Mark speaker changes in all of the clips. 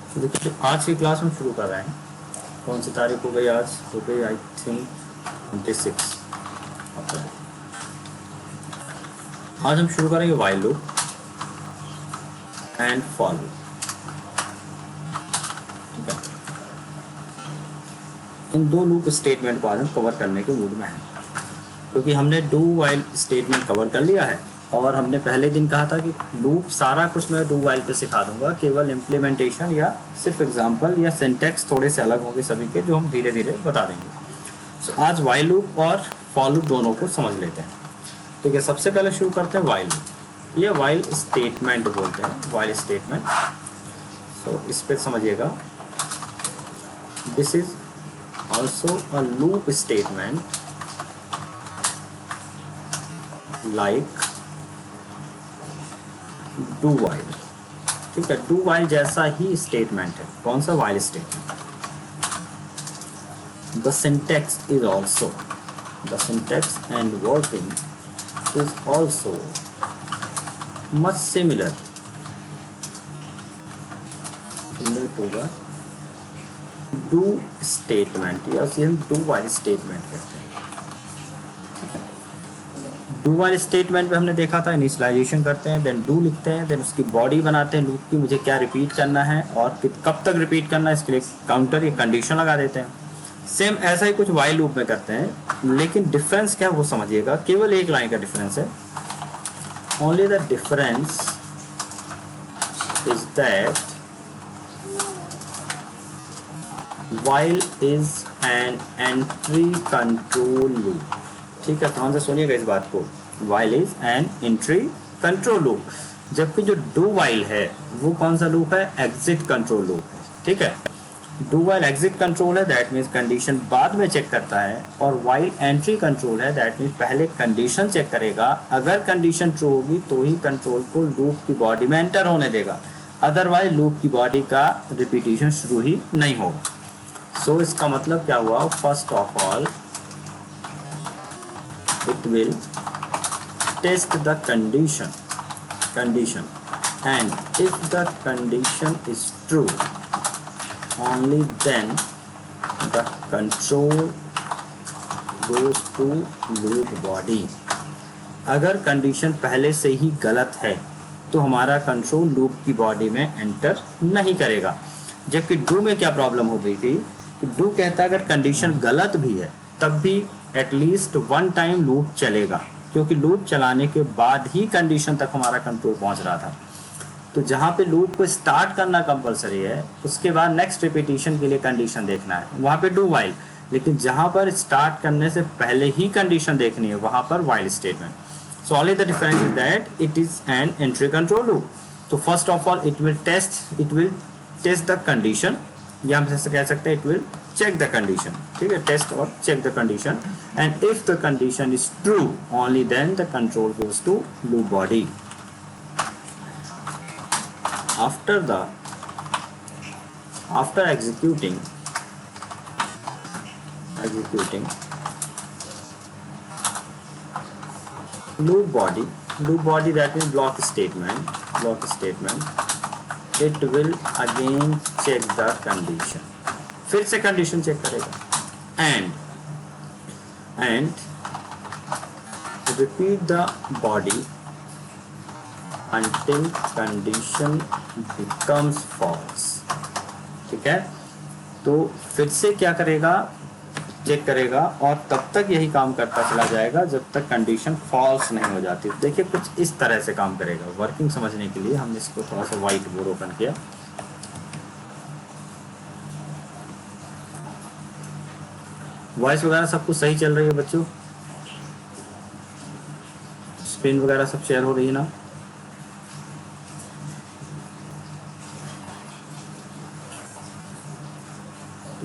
Speaker 1: तो देखिए आज की क्लास हम शुरू कर रहे हैं। कौन सी तारीख हो गई आज? हो गई आई थिंक 26। आज हम शुरू करेंगे while loop and for loop. ठीक है, इन दो लूप स्टेटमेंट को आज हम कवर करने के मूड में हैं, क्योंकि हमने डू वाइल स्टेटमेंट कवर कर लिया है और हमने पहले दिन कहा था कि लूप सारा कुछ मैं डू वाइल पे सिखा दूंगा, केवल इम्प्लीमेंटेशन या सिर्फ एग्जांपल या सिंटैक्स थोड़े से अलग होंगे सभी के, जो हम धीरे धीरे बता देंगे। तो आज वाइल लूप और फॉर लूप दोनों को समझ लेते हैं। ठीक है, सबसे पहले शुरू करते हैं वाइल लूप। ये वाइल स्टेटमेंट बोलते हैं, वाइल स्टेटमेंट। सो इस पर समझिएगा, this is also a loop statement like do while. ठीक है, डू वाइल जैसा ही स्टेटमेंट है। कौन सा? While statement. The syntax is also, the syntax and working is also much similar to the do statement, या उसे हम डू वाइल स्टेटमेंट कहते हैं। डू वाइल स्टेटमेंट में हमने देखा था इनिशियलाइजेशन करते हैं, देन डू लिखते हैं, देन उसकी बॉडी बनाते हैं लूप की, मुझे क्या रिपीट करना है और कब तक रिपीट करना है, इसके लिए काउंटर या कंडीशन लगा देते हैं। सेम ऐसा ही कुछ वाइल लूप में करते हैं, लेकिन डिफरेंस क्या है वो समझिएगा। केवल एक लाइन का डिफरेंस है। Only the difference is that while is an entry control loop. ठीक है, ध्यान से सुनिएगा इस बात को। While is an entry control loop, जबकि जो डू वाइल है वो कौन सा लूप है? एग्जिट कंट्रोल लूप है। ठीक है, डू वाइल एग्जिट कंट्रोल है, दैट मीन्स कंडीशन बाद में चेक करता है, और वाइल एंट्री कंट्रोल है, दैट मीन्स पहले कंडीशन चेक करेगा। अगर कंडीशन ट्रू होगी तो ही कंट्रोल को लूप की बॉडी में एंटर होने देगा, अदरवाइज लूप की बॉडी का रिपीटिशन शुरू ही नहीं होगा। सो इसका मतलब क्या हुआ? First of all it will test the condition and if the condition is true, only then the control goes to loop body। अगर कंडीशन पहले से ही गलत है तो हमारा कंट्रोल लूप की बॉडी में एंटर नहीं करेगा। जबकि डू में क्या प्रॉब्लम हो गई थी कि डू कहता है अगर कंडीशन गलत भी है तब भी एटलीस्ट वन टाइम लूप चलेगा, क्योंकि लूप चलाने के बाद ही कंडीशन तक हमारा कंट्रोल पहुंच रहा था। तो जहाँ पे लूप को स्टार्ट करना कंपलसरी है, उसके बाद नेक्स्ट रिपीटिशन के लिए कंडीशन देखना है, वहाँ पे डू वाइल। लेकिन जहाँ पर स्टार्ट करने से पहले ही कंडीशन देखनी है, वहाँ पर while statement. So only the difference is that it is an entry control loop. तो first of all it will test the condition, या हम जैसे कह सकते हैं it will check the condition। ठीक है, टेस्ट और check the condition, and if the condition is true, only then the control goes to loop body। after executing loop body, that means block statement, it will again check the condition, फिर से condition check करेगा, and repeat the body until condition becomes false। ठीक है, तो फिर से क्या करेगा? चेक करेगा, और तब तक यही काम करता चला जाएगा जब तक कंडीशन फॉल्स नहीं हो जाती। देखिए कुछ इस तरह से काम करेगा। वर्किंग समझने के लिए हमने इसको थोड़ा सा व्हाइट बोर्ड ओपन किया। वॉइस वगैरह सब कुछ सही चल रही है बच्चों? स्क्रीन वगैरह सब शेयर हो रही है ना?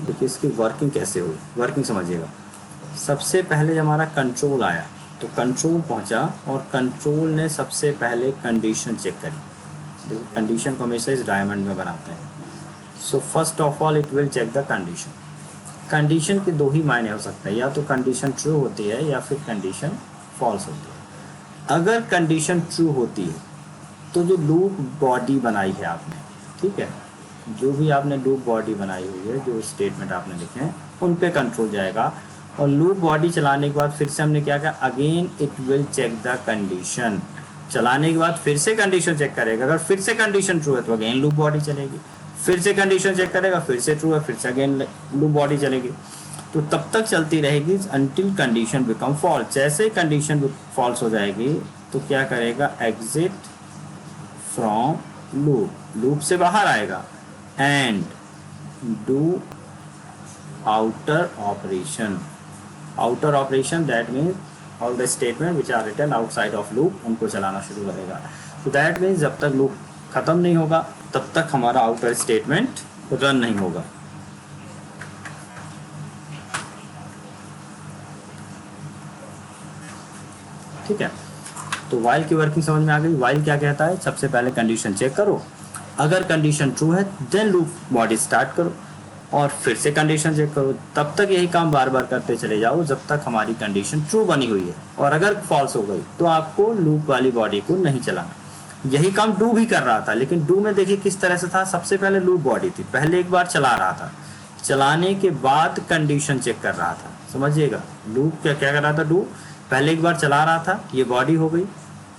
Speaker 1: देखिए इसकी वर्किंग कैसे हुई, वर्किंग समझिएगा। सबसे पहले जब हमारा कंट्रोल आया तो कंट्रोल पहुंचा और कंट्रोल ने सबसे पहले कंडीशन चेक करी। देखिए कंडीशन को हमेशा इस डायमंड में बनाते हैं। So first of all it will check the condition. Condition के दो ही मायने हो सकते हैं, या तो कंडीशन ट्रू होती है या फिर कंडीशन फॉल्स होती है। अगर कंडीशन ट्रू होती है तो जो लूप बॉडी बनाई है आपने, ठीक है, जो भी आपने लूप बॉडी बनाई हुई है, जो स्टेटमेंट आपने लिखे हैं उन पे कंट्रोल जाएगा। और लूप बॉडी चलाने के बाद फिर से हमने क्या किया, again it will check the condition. चलाने के बाद फिर से कंडीशन चेक करेगा, अगर फिर से कंडीशन ट्रू है तो अगेन लूप बॉडी चलेगी, फिर से कंडीशन चेक करेगा, फिर से ट्रू है फिर से अगेन लूप बॉडी चलेगी। तो तब तक चलती रहेगी अंटिल कंडीशन बिकम फॉल्स। जैसे कंडीशन फॉल्स हो जाएगी तो क्या करेगा, एग्जिट फ्रॉम लूप, लूप से बाहर आएगा and do outer operation. Outer operation that means all the statement which are written outside of loop, उनको चलाना शुरू करेगा। तो दैट मीन्स जब तक लूप खत्म नहीं होगा तब तक हमारा आउटर स्टेटमेंट रन नहीं होगा। ठीक है, तो वाइल की वर्किंग समझ में आ गई। वाइल क्या कहता है, सबसे पहले कंडीशन चेक करो, अगर कंडीशन ट्रू है देन लूप बॉडी स्टार्ट करो और फिर से कंडीशन चेक करो। तब तक यही काम बार बार करते चले जाओ जब तक हमारी कंडीशन ट्रू बनी हुई है। और अगर फॉल्स हो गई तो आपको लूप वाली बॉडी को नहीं चलाना। यही काम डू भी कर रहा था, लेकिन डू में देखिए किस तरह से था, सबसे पहले लूप बॉडी थी, पहले एक बार चला रहा था, चलाने के बाद कंडीशन चेक कर रहा था। समझिएगा, लूप क्या क्या कर रहा था, डू पहले एक बार चला रहा था, ये बॉडी हो गई,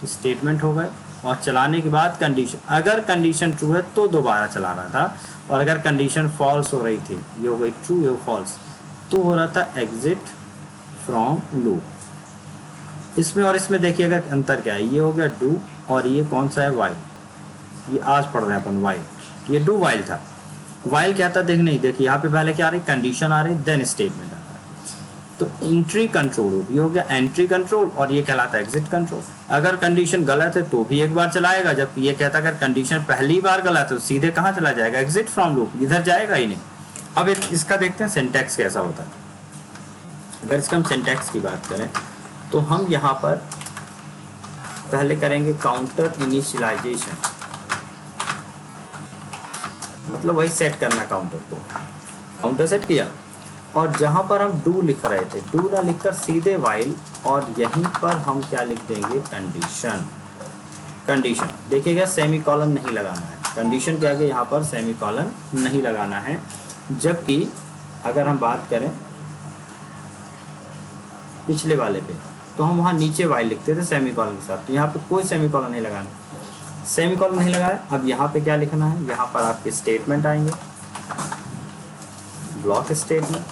Speaker 1: स्टेटमेंट हो गए, और चलाने के बाद कंडीशन, अगर कंडीशन ट्रू है तो दोबारा चला रहा था, और अगर कंडीशन फॉल्स हो रही थी, ये हो गई ट्रू ये फॉल्स, तो हो रहा था एग्जिट फ्रॉम लूप। इसमें और इसमें देखिए अगर अंतर क्या है, ये हो गया डू और ये कौन सा है, वाइल। ये आज पढ़ रहे हैं अपन वाइल, ये डू वाइल था। वाइल क्या था देख, नहीं देखिए यहाँ पे पहले क्या आ रही, कंडीशन आ रही देन स्टेटमेंट आ रहा है। तो एंट्री कंट्रोल, ये हो गया एंट्री कंट्रोल और ये कहलाता है एग्जिट कंट्रोल। अगर कंडीशन गलत है तो भी एक बार चलाएगा, जब ये कहता है अगर कंडीशन पहली बार गलत है तो सीधे कहाँ चला जाएगा, एग्जिट फ्रॉम लूप, इधर जाएगा ही नहीं। अब इसका देखते हैं सिंटैक्स कैसा होता है। अगर इसका हम सिंटैक्स की बात करें तो हम यहाँ पर पहले करेंगे काउंटर इनिशियलाइजेशन, मतलब वही सेट करना काउंटर को, काउंटर सेट किया और जहां पर हम डू लिख रहे थे, डू ना लिखकर सीधे वाइल, और यहीं पर हम क्या लिख देंगे, कंडीशन। कंडीशन देखिएगा सेमीकोलन नहीं लगाना है, कंडीशन के आगे यहाँ पर सेमीकोलन नहीं लगाना है। जबकि अगर हम बात करें पिछले वाले पे तो हम वहाँ नीचे वाइल लिखते थे सेमीकोलन के साथ, तो यहाँ पे कोई सेमीकोलन नहीं लगाना, सेमीकोलन नहीं लगाया। अब यहाँ पे क्या लिखना है, यहाँ पर आपके स्टेटमेंट आएंगे, ब्लॉक स्टेटमेंट।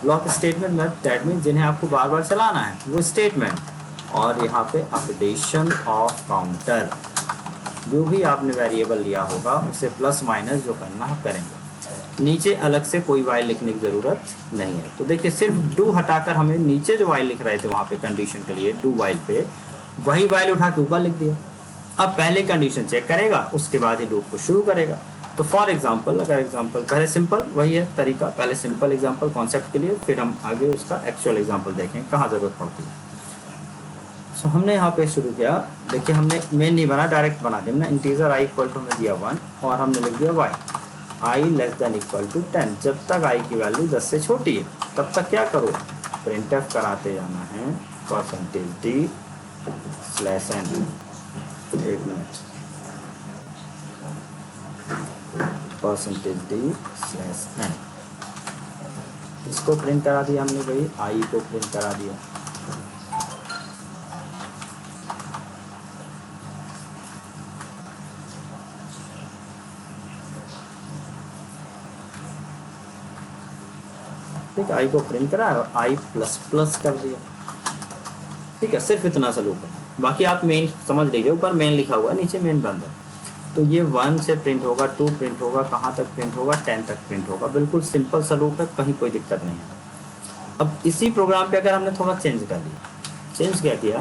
Speaker 1: ब्लॉक स्टेटमेंट में दैट मीन जिन्हें आपको बार बार चलाना है वो स्टेटमेंट, और यहाँ पे अपडेशन ऑफ काउंटर, जो भी आपने वेरिएबल लिया होगा उसे प्लस माइनस जो करना है करेंगे। नीचे अलग से कोई वाइल लिखने की जरूरत नहीं है। तो देखिए सिर्फ डू हटाकर हमें नीचे जो वाइल लिख रहे थे वहाँ पे कंडीशन के लिए डू वाइल पे, वही वाइल उठा के ऊपर लिख दिया। अब पहले कंडीशन चेक करेगा उसके बाद ही लूप को शुरू करेगा। तो फॉर एग्जांपल, अगर एग्जांपल पहले सिंपल, वही है तरीका, पहले सिंपल एग्जांपल कॉन्सेप्ट के लिए, फिर हम आगे उसका एक्चुअल एग्जांपल देखें कहाँ जरूरत पड़ती है। सो हमने यहाँ पे शुरू किया, देखिए हमने मेन नहीं बना, डायरेक्ट बना दिया। हमने इंटीजर आई इक्वल टू दिया 1 और हमने लिख दिया while i less than equal to 10। जब तक आई की वैल्यू 10 से छोटी है तब तक क्या करो, प्रिंटफ कराते जाना है %d/n। एक मिनट, %d/n, इसको प्रिंट करा दिया हमने भाई, आई को प्रिंट करा दिया। ठीक है, आई को प्रिंट करा और आई प्लस कर दिया। ठीक है, सिर्फ इतना सा लूप है, बाकी आप मेन समझ लीजिए, ऊपर मेन लिखा हुआ है नीचे मेन बंद है। तो ये 1 से प्रिंट होगा, 2 प्रिंट होगा, कहाँ तक प्रिंट होगा, 10 तक प्रिंट होगा। बिल्कुल सिंपल सा लूप है, कहीं कोई दिक्कत नहीं है। अब इसी प्रोग्राम पे अगर हमने थोड़ा चेंज कर दिया, चेंज क्या किया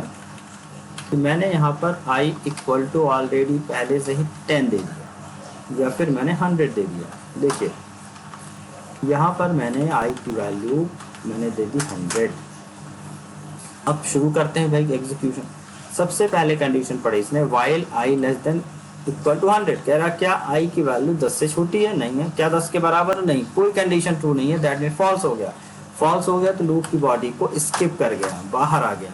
Speaker 1: कि मैंने यहाँ पर आई इक्वल टू ऑलरेडी पहले से ही 10 दे दिया, या फिर मैंने 100 दे दिया। देखिए यहाँ पर मैंने आई की वैल्यू मैंने दे दी 100। अब शुरू करते हैं भाई एग्जीक्यूशन। सबसे पहले कंडीशन पढ़े इसने, while i less than equal to 100, कह रहा क्या आई की वैल्यू 10 से छोटी है, नहीं है, क्या 10 के बराबर नहीं, कोई कंडीशन ट्रू नहीं है, दैट मीन फॉल्स हो गया। फॉल्स हो गया तो लूप की बॉडी को स्किप कर गया, बाहर आ गया।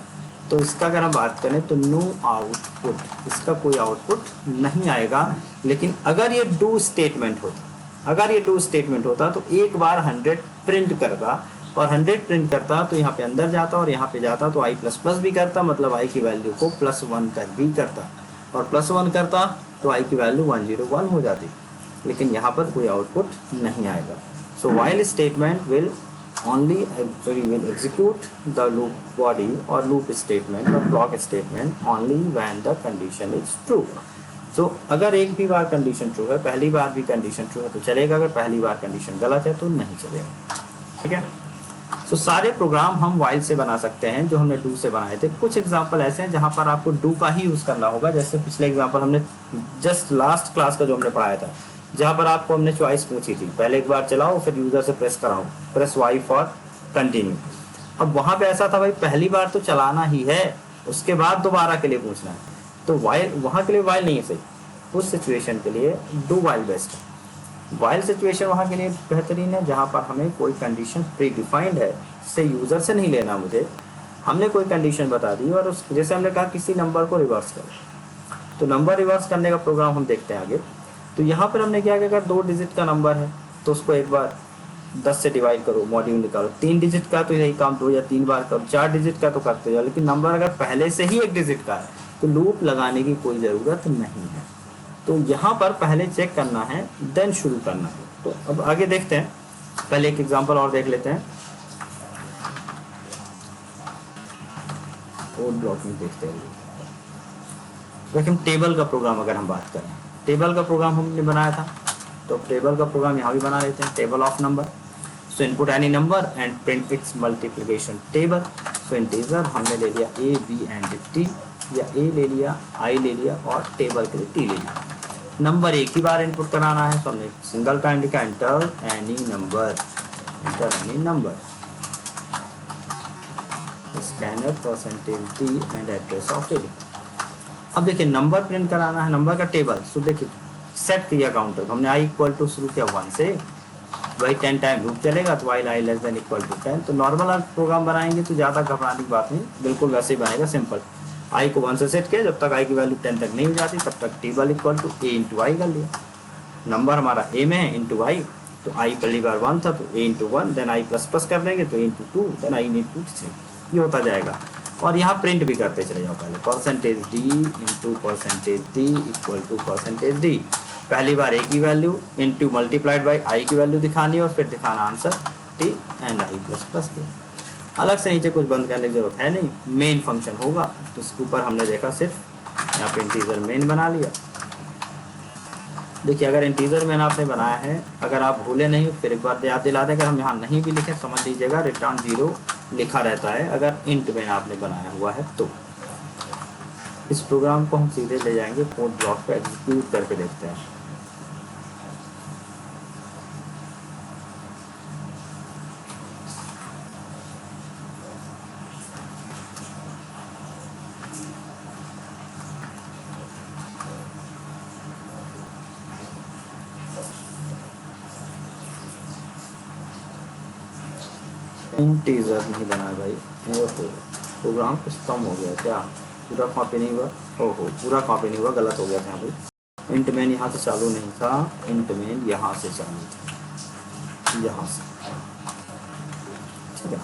Speaker 1: तो इसका अगर हम बात करें तो नो आउटपुट, इसका कोई आउटपुट नहीं आएगा। लेकिन अगर ये डू स्टेटमेंट होता, अगर ये डू स्टेटमेंट होता तो एक बार 100 प्रिंट करता, और 100 प्रिंट करता तो यहाँ पे अंदर जाता और यहाँ पे जाता तो आई प्लस प्लस भी करता, मतलब आई की वैल्यू को +1 कर भी करता, और +1 करता तो आई की वैल्यू 101 हो जाती। लेकिन यहाँ पर कोई आउटपुट नहीं आएगा। सो while statement will only will execute the loop body or loop statement or block statement only when the condition is true. So अगर एक भी बार कंडीशन ट्रू है, पहली बार भी कंडीशन ट्रू है तो चलेगा, अगर पहली बार कंडीशन गलत है तो नहीं चलेगा। ठीक है। सो सारे प्रोग्राम हम while से बना सकते हैं जो हमने do से बनाए थे। कुछ एग्जांपल ऐसे हैं जहां पर आपको do का ही यूज करना होगा, जैसे पिछले एग्जांपल हमने जस्ट लास्ट क्लास का जो हमने पढ़ाया था, जहाँ पर आपको हमने चॉइस पूछी थी, पहले एक बार चलाओ फिर यूजर से प्रेस कराओ, प्रेस वाई फॉर कंटिन्यू। अब वहां पे ऐसा था भाई पहली बार तो चलाना ही है, उसके बाद दोबारा के लिए पूछना है, तो वाइल वहां के लिए वाइल नहीं है सही, उस सिचुएशन के लिए डू वाइल बेस्ट है। वाइल सिचुएशन वहां के लिए बेहतरीन है जहां पर हमें कोई कंडीशन प्री डिफाइंड है, इससे यूजर से नहीं लेना मुझे, हमने कोई कंडीशन बता दी और उस जैसे हमने कहा किसी नंबर को रिवर्स करो, तो नंबर रिवर्स करने का प्रोग्राम हम देखते हैं आगे। तो यहाँ पर हमने क्या किया, अगर 2 डिजिट का नंबर है तो उसको एक बार 10 से डिवाइड करो, मॉड्यूल निकालो, 3 डिजिट का तो यही काम 2 या 3 बार करो, 4 डिजिट का तो करते जाओ, लेकिन नंबर अगर पहले से ही 1 डिजिट का है तो लूप लगाने की कोई ज़रूरत नहीं है। तो यहाँ पर पहले चेक करना है देन शुरू करना है। तो अब आगे देखते हैं, पहले एक एग्जाम्पल और देख लेते हैं, कोड ब्लॉकिंग देखते हैं। देखिए टेबल का प्रोग्राम अगर हम बात करें, टेबल का प्रोग्राम हमने बनाया था, तो टेबल का प्रोग्राम यहाँ भी बना लेते हैं, table of number. So input any number and print it's multiplication table. So integer हमने ले लिया ए बी एंड टी, या ए ले लिया, आई ले लिया, और टेबल के लिए टी ले लिया। नंबर एक ही बार इनपुट कराना है, तो हमने सिंगल टाइम लिखा enter any number, enter any number, scanner %t and address of table. अब देखिए नंबर प्रिंट कराना है, नंबर का टेबल। सो देखिए सेट किया काउंटर, हमने i इक्वल टू शुरू किया 1 से, वही 10 टाइम लूप चलेगा, तो while i less than equal to 10। तो नॉर्मल प्रोग्राम बनाएंगे तो ज़्यादा घबराने की बात नहीं, बिल्कुल वैसे ही बनेगा सिंपल। i को 1 से सेट किया, जब तक i की वैल्यू 10 तक नहीं हो जाती तब तक table equal to a into i कर लिया। नंबर हमारा a में है इंटू आई, तो i पहली बार 1 था तो a into 1, then i plus plus कर देंगे तो a into 2, then i into 3, ये होता जाएगा। और यहाँ प्रिंट भी करते चले जाओ पहले, %d into %d equal to %d, पहली बार a की value into multiplied by i की वैल्यू दिखानी है, और फिर दिखाना answer t and i plus plus के। अलग से नीचे कुछ बंद करने की जरूरत है नहीं, मेन फंक्शन होगा, तो इसके ऊपर हमने देखा सिर्फ यहाँ पे इंटीजर मेन बना लिया। देखिए अगर इंटीजर मेन आपने बनाया है, अगर आप भूले नहीं फिर एक बार याद दिला दें, अगर हम यहाँ नहीं भी लिखे समझ लीजिएगा रिटर्न 0 लिखा रहता है अगर इंट में आपने बनाया हुआ है तो। इस प्रोग्राम को हम सीधे ले जाएंगे कोड ब्लॉक पे, एग्जीक्यूट करके देखते हैं। इंटीजर नहीं बना भाई, ओहो प्रोग्राम कुछ कम हो गया क्या, पूरा कॉपी नहीं हुआ, ओहो पूरा कॉपी नहीं हुआ, गलत हो गया था भाई। इंट मेन यहाँ से चालू नहीं था, इंट मेन यहाँ से चालू था, यहाँ से, ठीक है।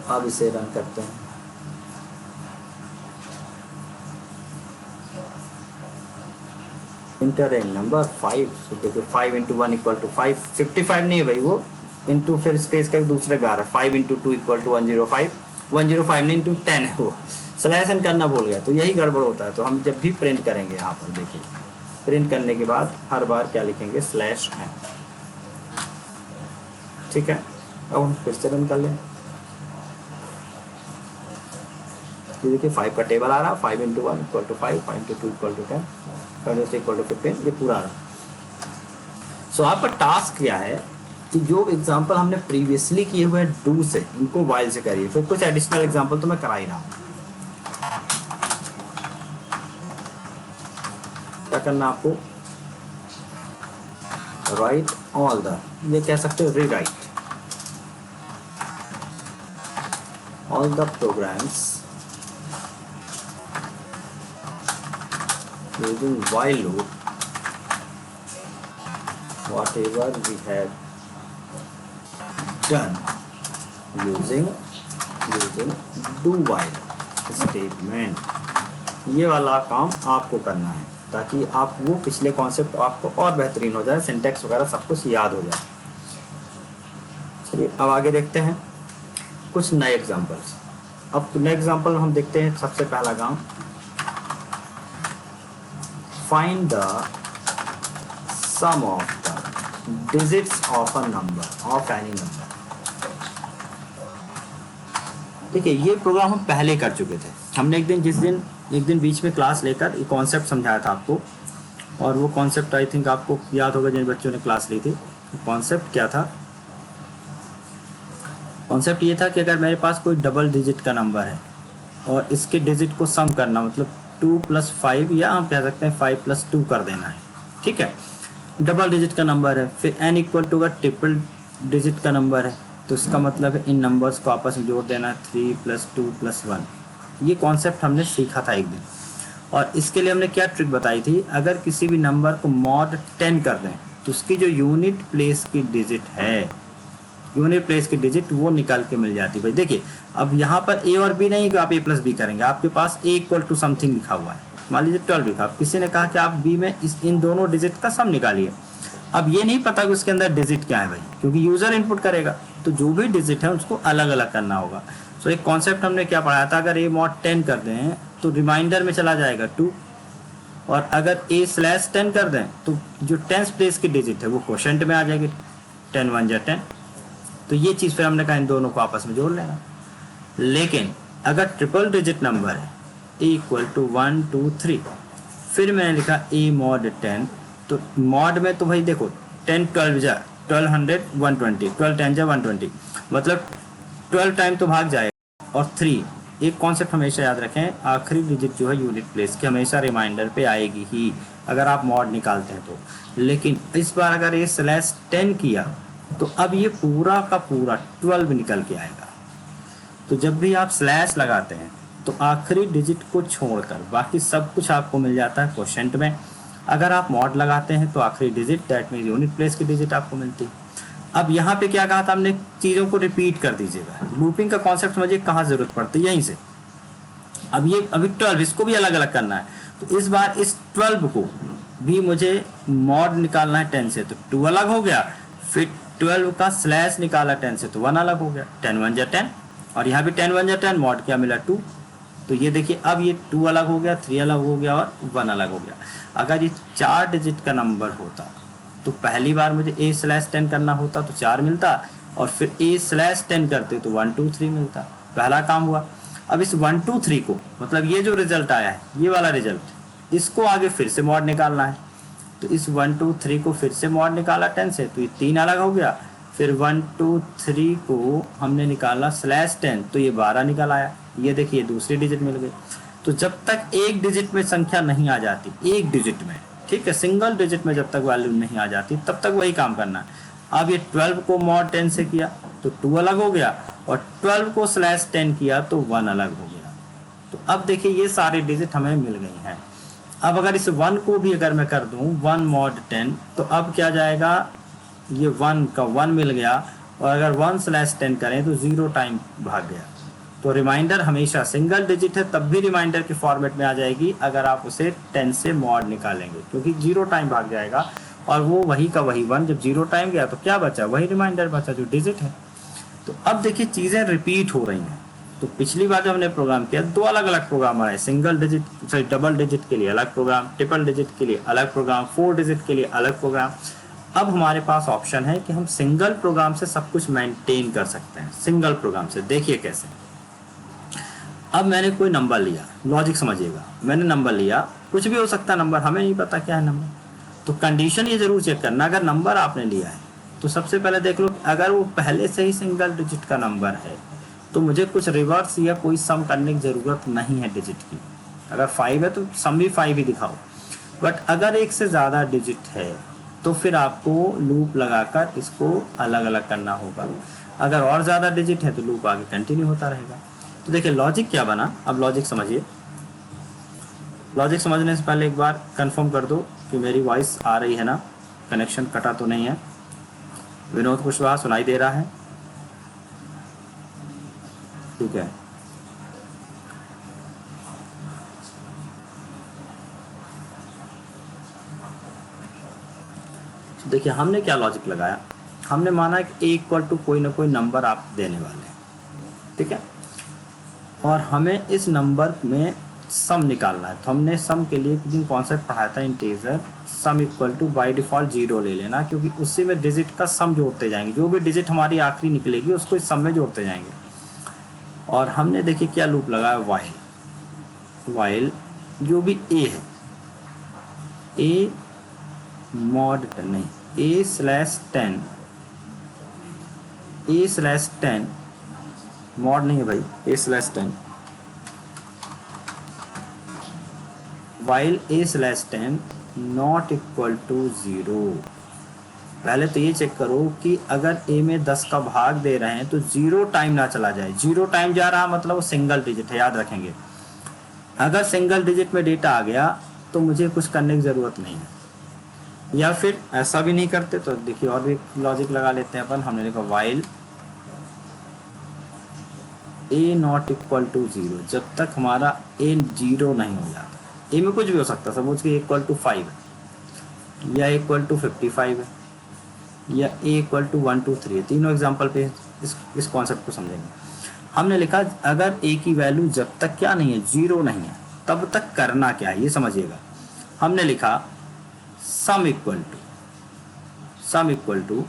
Speaker 1: अब इसे रन करते हैं। इंटर इन नंबर 5, तो देखिए 5 इंटू 1 इक्वल टू 5, 55 नहीं है भाई वो, इंटू फिर स्पेस का दूसरे बार है, 5 इंटू 2 इक्वल टू 105, 105 नहीं इंटू 10 है वो, स्लैश एन करना भूल गया, तो यही गड़बड़ होता है। तो हम जब भी प्रिंट करेंगे यहाँ पर देखिए, प्रिंट करने के बाद हर बार क्या लिखेंगे, /n, ठीक है। अब हम फिर से रन कर लें, देखिए 5 का टेबल आ रहा, 5 into 1 equal to 5, 5 into 2 equal to 10, 5 equal to 15, ये पूरा आ रहा। सो आपका टास्क क्या है कि जो एग्जांपल हमने प्रीवियसली किए हुए डू से, इनको वाइल से करिए, फिर कुछ एडिशनल एग्जांपल तो मैं करा ही रहा हूँ। करना आपको, राइट ऑल द, ये कह सकते हो rewrite all the programs using while loop whatever we have done using do while statement। ये वाला काम आपको करना है ताकि आप वो पिछले कॉन्सेप्ट आपको और बेहतरीन हो जाए, सिंटैक्स वगैरह सब कुछ याद हो जाए। चलिए अब आगे देखते हैं कुछ नए एग्जांपल्स। अब नए एग्जांपल हम देखते हैं। सबसे पहला काम, find the sum of the digits of a number of any number. देखिए ये प्रोग्राम हम पहले कर चुके थे। हमने एक दिन बीच में क्लास लेकर एक कॉन्सेप्ट समझाया था आपको, और वो कॉन्सेप्ट आई थिंक आपको याद होगा जिन बच्चों ने क्लास ली थी। कॉन्सेप्ट क्या था? कॉन्सेप्ट ये था कि अगर मेरे पास कोई डबल डिजिट का नंबर है और इसके डिजिट को सम करना, मतलब 2 + 5 या हम कह सकते हैं 5 + 2 कर देना है, ठीक है। डबल डिजिट का नंबर है, फिर n = का ट्रिपल डिजिट का नंबर है, तो इसका मतलब है इन नंबर्स को आपस में जोड़ देना है, 3 + 2 + 1। ये कॉन्सेप्ट हमने सीखा था एक दिन, और इसके लिए हमने क्या ट्रिक बताई थी, अगर किसी भी नंबर को mod 10 कर दें तो उसकी जो यूनिट प्लेस की डिजिट है, यूनिट प्लेस की डिजिट वो निकाल के मिल जाती है। भाई देखिए अब यहाँ पर a और b नहीं कि आप a + b करेंगे, आपके पास a = समथिंग लिखा हुआ है, मान लीजिए 12 लिखा, किसी ने कहा कि आप b में इन दोनों डिजिट का सम निकालिए। अब ये नहीं पता कि उसके अंदर डिजिट क्या है भाई, क्योंकि यूजर इनपुट करेगा, तो जो भी डिजिट है उसको अलग अलग करना होगा। सो एक कॉन्सेप्ट हमने क्या पढ़ाया था, अगर a mod 10 कर दें तो रिमाइंडर में चला जाएगा 2, और अगर a/10 कर दें तो जो 10th प्लेस की डिजिट है वो क्वोशेंट में आ जाएगी, 10 × 1 = 10। तो ये चीज़ फिर हमने कहा इन दोनों को आपस में जोड़ लेना। लेकिन अगर ट्रिपल डिजिट नंबर है a = 1 2 3, फिर मैंने लिखा a mod 10, तो मॉड में तो भाई देखो 10 12 जा 1200 120, 12 10 जा 120, मतलब 12 टाइम तो भाग जाएगा। और 3, एक कॉन्सेप्ट हमेशा याद रखें, आखिरी डिजिट जो है यूनिट प्लेस की हमेशा रिमाइंडर पे आएगी ही अगर आप मॉड निकालते हैं तो। लेकिन इस बार अगर ये /10 किया तो अब ये पूरा का पूरा 12 निकल के आएगा। तो जब भी आप स्लैश लगाते हैं तो आखिरी डिजिट को छोड़कर बाकी सब कुछ आपको मिल जाता है क्वोशेंट में। अगर आप मॉड लगाते हैं तो आखिरी digit, that means unit place की डिजिट आपको मिलती है। अब यहाँ पे क्या कहा था हमने, चीज़ों को रिपीट कर दीजिएगा। लूपिंग का कॉन्सेप्ट समझिए कहाँ ज़रूरत पड़ती है, यहीं से। अब ये अभी 12, इसको भी अलग अलग करना है, तो इस बार इस 12 को भी मुझे मॉड निकालना है 10 से, तो 2 अलग हो गया, फिर 12 का स्लैश निकाला 10 से तो 1 अलग हो गया, 10 × 1 = 10, और यहाँ भी 10 × 1 = 10, मॉड क्या मिला 2। तो ये देखिए अब ये 2 अलग हो गया, 3 अलग हो गया और 1 अलग हो गया। अगर ये 4 डिजिट का नंबर होता तो पहली बार मुझे a/10 करना होता तो 4 मिलता, और फिर a/10 करते तो 1 2 3 मिलता। पहला काम हुआ। अब इस 1 2 3 को, मतलब ये जो रिजल्ट आया है, ये वाला रिजल्ट, इसको आगे फिर से मॉड निकालना है। तो इस 1 2 3 को फिर से मॉड निकाला 10 से, तो ये 3 अलग हो गया। फिर 1 2 3 को हमने निकाला /10, तो ये 12 निकल आया। ये देखिए दूसरी डिजिट मिल गई। तो जब तक एक डिजिट में संख्या नहीं आ जाती, एक डिजिट में, ठीक है, सिंगल डिजिट में जब तक वैल्यू नहीं आ जाती तब तक वही काम करना है। अब ये 12 को mod 10 से किया तो 2 अलग हो गया, और 12 को /10 किया तो 1 अलग हो गया। तो अब देखिए ये सारी डिजिट हमें मिल गई हैं। अब अगर इस 1 को भी अगर मैं कर दूं 1 mod 10, तो अब क्या जाएगा, ये 1 का 1 मिल गया, और अगर 1/10 करें तो 0 टाइम भाग गया। तो रिमाइंडर हमेशा सिंगल डिजिट है तब भी रिमाइंडर के फॉर्मेट में आ जाएगी अगर आप उसे 10 से मॉड निकालेंगे, क्योंकि 0 टाइम भाग जाएगा, और वो वही का वही 1, जब 0 टाइम गया तो क्या बचा, वही रिमाइंडर बचा जो डिजिट है। तो अब देखिए चीज़ें रिपीट हो रही हैं। तो पिछली बार जब हमने प्रोग्राम किया 2 अलग अलग प्रोग्राम आए, single digit sorry double digit के लिए अलग प्रोग्राम, ट्रिपल डिजिट के लिए अलग प्रोग्राम, 4 डिजिट के लिए अलग प्रोग्राम। अब हमारे पास ऑप्शन है कि हम सिंगल प्रोग्राम से सब कुछ मेंटेन कर सकते हैं। सिंगल प्रोग्राम से देखिए कैसे। अब मैंने कोई नंबर लिया, लॉजिक समझिएगा, मैंने नंबर लिया, कुछ भी हो सकता है नंबर, हमें नहीं पता क्या है नंबर। तो कंडीशन ये जरूर चेक करना, अगर नंबर आपने लिया है तो सबसे पहले देख लो अगर वो पहले से ही सिंगल डिजिट का नंबर है तो मुझे कुछ रिवर्स या कोई सम करने की ज़रूरत नहीं है डिजिट की। अगर 5 है तो सम भी 5 ही दिखाओ। बट अगर एक से ज़्यादा डिजिट है तो फिर आपको लूप लगाकर इसको अलग अलग करना होगा। अगर और ज़्यादा डिजिट है तो लूप आगे कंटिन्यू होता रहेगा। तो देखिए लॉजिक क्या बना, अब लॉजिक समझिए। लॉजिक समझने से पहले एक बार कंफर्म कर दो कि मेरी वॉइस आ रही है ना, कनेक्शन कटा तो नहीं है। विनोद कुशवाहा सुनाई दे रहा है? ठीक है। देखिए हमने क्या लॉजिक लगाया, हमने माना कि ए इक्वल टू कोई ना कोई नंबर आप देने वाले हैं, ठीक है, और हमें इस नंबर में सम निकालना है। तो हमने सम के लिए कुछ दिन कॉन्सेप्ट पढ़ाया था, integer sum equal to by default 0 ले लेना, क्योंकि उसी में डिजिट का सम जोड़ते जाएंगे, जो भी डिजिट हमारी आखिरी निकलेगी उसको इस सम में जोड़ते जाएंगे। और हमने देखिए क्या लूप लगाया, वाइल जो भी ए है, ए मॉड नहीं, a/10 मॉड नहीं है भाई, a/10 while a/10 not equal to 0। पहले तो ये चेक करो कि अगर a में 10 का भाग दे रहे हैं तो 0 टाइम ना चला जाए। 0 टाइम जा रहा मतलब वो सिंगल डिजिट है, याद रखेंगे। अगर सिंगल डिजिट में डेटा आ गया तो मुझे कुछ करने की ज़रूरत नहीं है। या फिर ऐसा भी नहीं करते तो देखिए और भी लॉजिक लगा लेते हैं अपन। हमने लिखा while a not equal to 0, जब तक हमारा a 0 नहीं हो जाता। a में कुछ भी हो सकता है, सपोज कि इक्वल टू 5 है या इक्वल टू 55 है या a इक्वल टू 1 2 3 है। तीनों एग्जाम्पल पे इस कॉन्सेप्ट को समझेंगे। हमने लिखा अगर a की वैल्यू जब तक क्या नहीं है, 0 नहीं है, तब तक करना क्या है ये समझिएगा। हमने लिखा सम इक्वल टू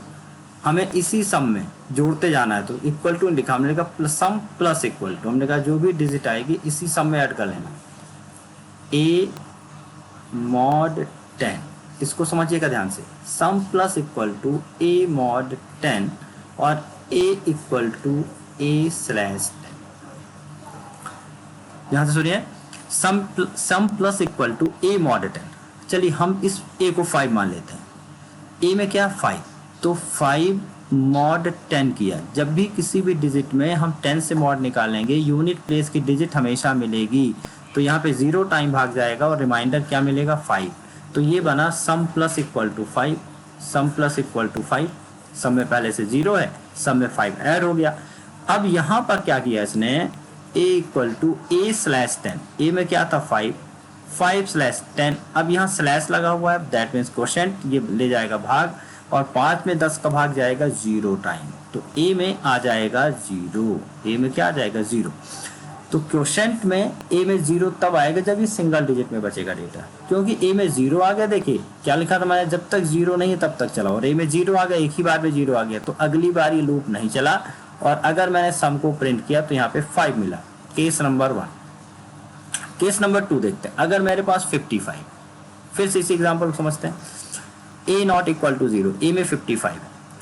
Speaker 1: हमें इसी सम में जोड़ते जाना है, तो इक्वल टू लिखा, हमने लिखा सम प्लस इक्वल टू, हमने कहा जो भी डिजिट आएगी इसी सम में ऐड कर लेना। a मॉड 10, इसको समझिएगा ध्यान से, sum plus equal to a mod 10 और a इक्वल टू a/10। यहाँ से सुनिए, sum plus equal to a mod 10। चलिए हम इस a को 5 मान लेते हैं। a में क्या 5, तो 5 मॉड 10 किया। जब भी किसी भी डिजिट में हम 10 से मॉड निकालेंगे, यूनिट प्लेस की डिजिट हमेशा मिलेगी, तो यहाँ पे 0 टाइम भाग जाएगा और रिमाइंडर क्या मिलेगा 5। तो ये बना sum plus equal to 5, sum plus equal to 5। Sum में पहले से 0 है, सम में 5 ऐड हो गया। अब यहाँ पर क्या किया इसने, a equal to a/10, a में क्या था 5/10। अब यहाँ स्लैश लगा हुआ है, दैट मीन्स क्वोशेंट, ये ले जाएगा भाग, और 5 में 10 का भाग जाएगा 0 टाइम, तो a में आ जाएगा 0। a में क्या आ जाएगा 0। तो क्वोशेंट में a में 0 तब आएगा जब ये सिंगल डिजिट में बचेगा डेटा, क्योंकि a में 0 आ गया। देखिए क्या लिखा था मैंने, जब तक 0 नहीं है तब तक चला, और a में 0 आ गया, एक ही बार में 0 आ गया, तो अगली बार ये लूप नहीं चला। और अगर मैंने सम को प्रिंट किया तो यहाँ पे 5 मिला, केस नंबर 1। केस नंबर 2 देखते हैं, अगर मेरे पास 55, फिर से इसी एग्जाम्पल को समझते हैं। a not equal to 0, a में 55 है।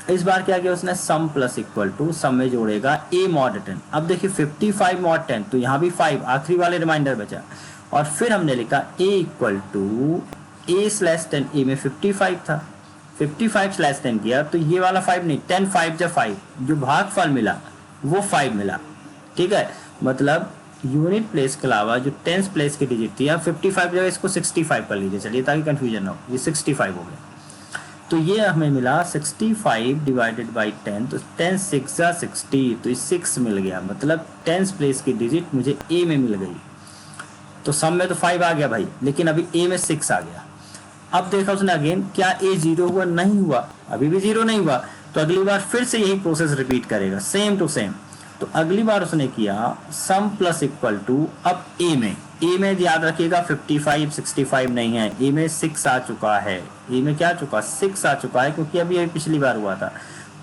Speaker 1: इस बार क्या किया उसने, सम प्लस इक्वल टू, सम में जोड़ेगा a मॉड 10। अब देखिए 55 मॉड 10, तो यहाँ भी 5, आखिरी वाले रिमाइंडर बचा। और फिर हमने लिखा a equal to a/10, a में 55 था, 55/10 किया, तो ये वाला 5 नहीं, 10 5 जब 5, जो भागफल मिला वो 5 मिला। ठीक है, मतलब यूनिट प्लेस के अलावा जो टेंस प्लेस की डिजिट थी, अब 55 जगह इसको 65 कर लीजिए, चलिए ताकि कंफ्यूजन ना हो, ये 65 हो गया। तो ये हमें मिला 65 डिवाइडेड बाई 10, तो 10 6 जा 60, तो ये 6 मिल गया, मतलब टेंस प्लेस की डिजिट मुझे a में मिल गई। तो सम में तो 5 आ गया भाई, लेकिन अभी a में 6 आ गया। अब देखा उसने अगेन, क्या a 0 हुआ, नहीं हुआ, अभी भी 0 नहीं हुआ, तो अगली बार फिर से यही प्रोसेस रिपीट करेगा, सेम टू सेम। तो अगली बार उसने किया सम प्लस इक्वल टू, अब a में याद रखिएगा 55 65 नहीं है, a में 6 आ चुका है, a में क्या आ चुका, 6 आ चुका है, क्योंकि अभी ये पिछली बार हुआ था।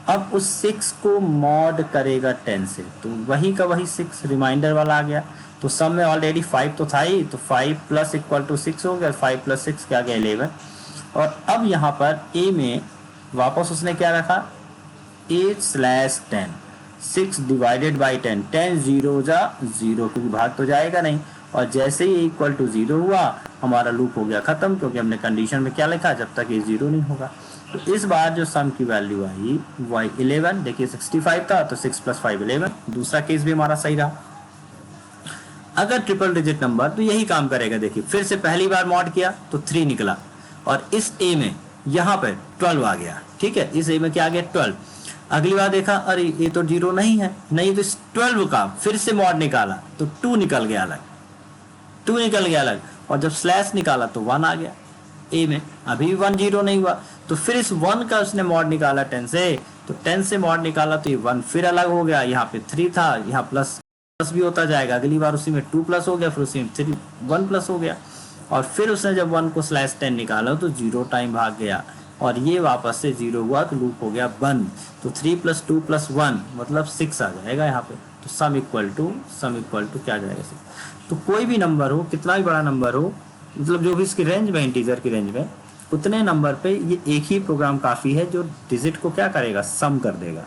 Speaker 1: अब उस 6 को मॉड करेगा 10 से, तो वही का वही 6 रिमाइंडर वाला आ गया। तो सम में ऑलरेडी 5 तो था ही, तो 5 प्लस इक्वल टू 6 हो गया, 5 प्लस 6 क्या गया 11। और अब यहाँ पर a में वापस उसने क्या रखा, a/10, 6 डिवाइडेड बाई 10, 10 0 जा 0, क्योंकि भाग तो जाएगा नहीं, और जैसे ही इक्वल टू 0 हुआ हमारा लूप हो गया खत्म, क्योंकि हमने कंडीशन में क्या लिखा, जब तक ये 0 नहीं होगा। तो इस बार जो सम की वैल्यू आई वाई 11, देखिए 65 था तो 6 + 5 11। दूसरा केस भी हमारा सही रहा। अगर ट्रिपल डिजिट नंबर तो यही काम करेगा। देखिए फिर से पहली बार मॉड किया तो 3 निकला, और इस ए में यहाँ पे 12 आ गया। ठीक है, इस ए में क्या आ गया, 12। अगली बार देखा, अरे ये तो 0 नहीं है, नहीं तो इस 12 का फिर से मॉड निकाला तो 2 निकल गया अलग, 2 निकल गया अलग। और जब स्लैश निकाला तो 1 आ गया ए में, अभी भी 1 0 नहीं हुआ। तो फिर इस 1 का उसने मॉड निकाला 10 से, तो 10 से मॉड निकाला तो ये 1 फिर अलग हो गया। यहाँ पे 3 था, यहाँ प्लस भी होता जाएगा। अगली बार उसी में 2 प्लस हो गया, फिर उसी में 3 1 प्लस हो गया। और फिर उसने जब 1 को स्लैश 10 निकाला तो 0 टाइम भाग गया, और ये वापस से 0 हुआ तो लूप हो गया बंद। तो 3 + 2 + 1 मतलब 6 आ जाएगा यहाँ पे। तो सम इक्वल टू क्या आ जाएगा, 6। तो कोई भी नंबर हो, कितना भी बड़ा नंबर हो, मतलब जो भी इसकी रेंज में, इंटीजर की रेंज में, उतने नंबर पे ये एक ही प्रोग्राम काफ़ी है जो डिजिट को क्या करेगा, सम कर देगा।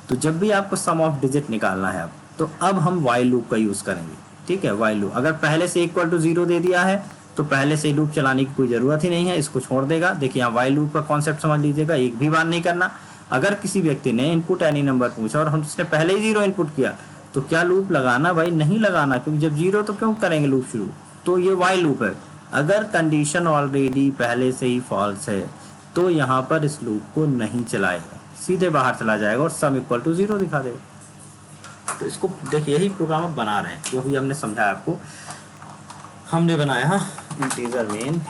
Speaker 1: तो जब भी आपको सम ऑफ डिजिट निकालना है तो अब हम वाइल लूप का यूज़ करेंगे। ठीक है, वाइल लूप अगर पहले से इक्वल टू 0 दे दिया है तो पहले से लूप चलाने की कोई ज़रूरत ही नहीं है, इसको छोड़ देगा। देखिए यहाँ वाइल लूप का कॉन्सेप्ट समझ लीजिएगा, एक भी बार नहीं करना। अगर किसी व्यक्ति ने इनपुट एनी नंबर पूछा और हम उसने पहले ही 0 इनपुट किया तो क्या लूप लगाना, भाई नहीं लगाना, क्योंकि जब 0 तो क्यों करेंगे लूप शुरू। तो ये वाइल लूप है। अगर कंडीशन ऑलरेडी पहले से ही फॉल्स है तो यहाँ पर इस लूप को नहीं चलाएगा, सीधे बाहर चला जाएगा और सम इक्वल टू 0 दिखा देगा। तो इसको देखिए, यही प्रोग्राम अब बना रहे हैं जो भी हमने समझाया आपको। हमने बनाया इंटीजर मेन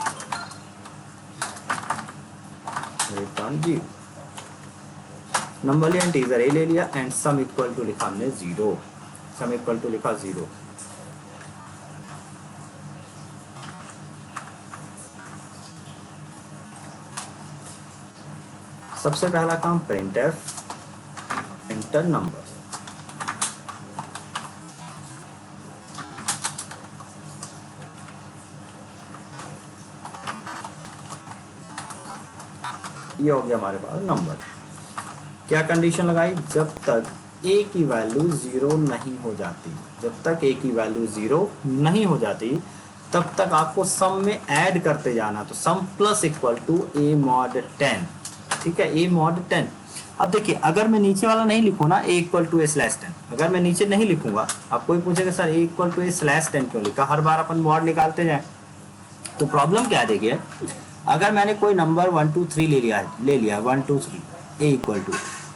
Speaker 1: रिटर्न 0, नंबर लिया इंटीजर ए ले लिया, एंड सम इक्वल टू लिखा हमने 0, सम इक्वल टू लिखा 0। सबसे पहला काम प्रिंटफ एंटर नंबर। ये हो गया हमारे पास नंबर। क्या कंडीशन लगाई, जब तक ए की वैल्यू 0 नहीं हो जाती, जब तक ए की वैल्यू 0 नहीं हो जाती तब तक आपको सम में ऐड करते जाना। तो sum plus equal to a mod 10। ठीक है, ए मॉड 10। अब देखिए अगर मैं नीचे वाला नहीं लिखूँ ना, a equal to a slash 10, अगर मैं नीचे नहीं लिखूंगा, आप कोई पूछेगा sir a equal to a slash 10 क्यों लिखा, हर बार अपन मॉड निकालते जाए तो प्रॉब्लम क्या है। देखिए अगर मैंने कोई नंबर 1 2 3 ले लिया 1 2 3 ए इक्वल टू,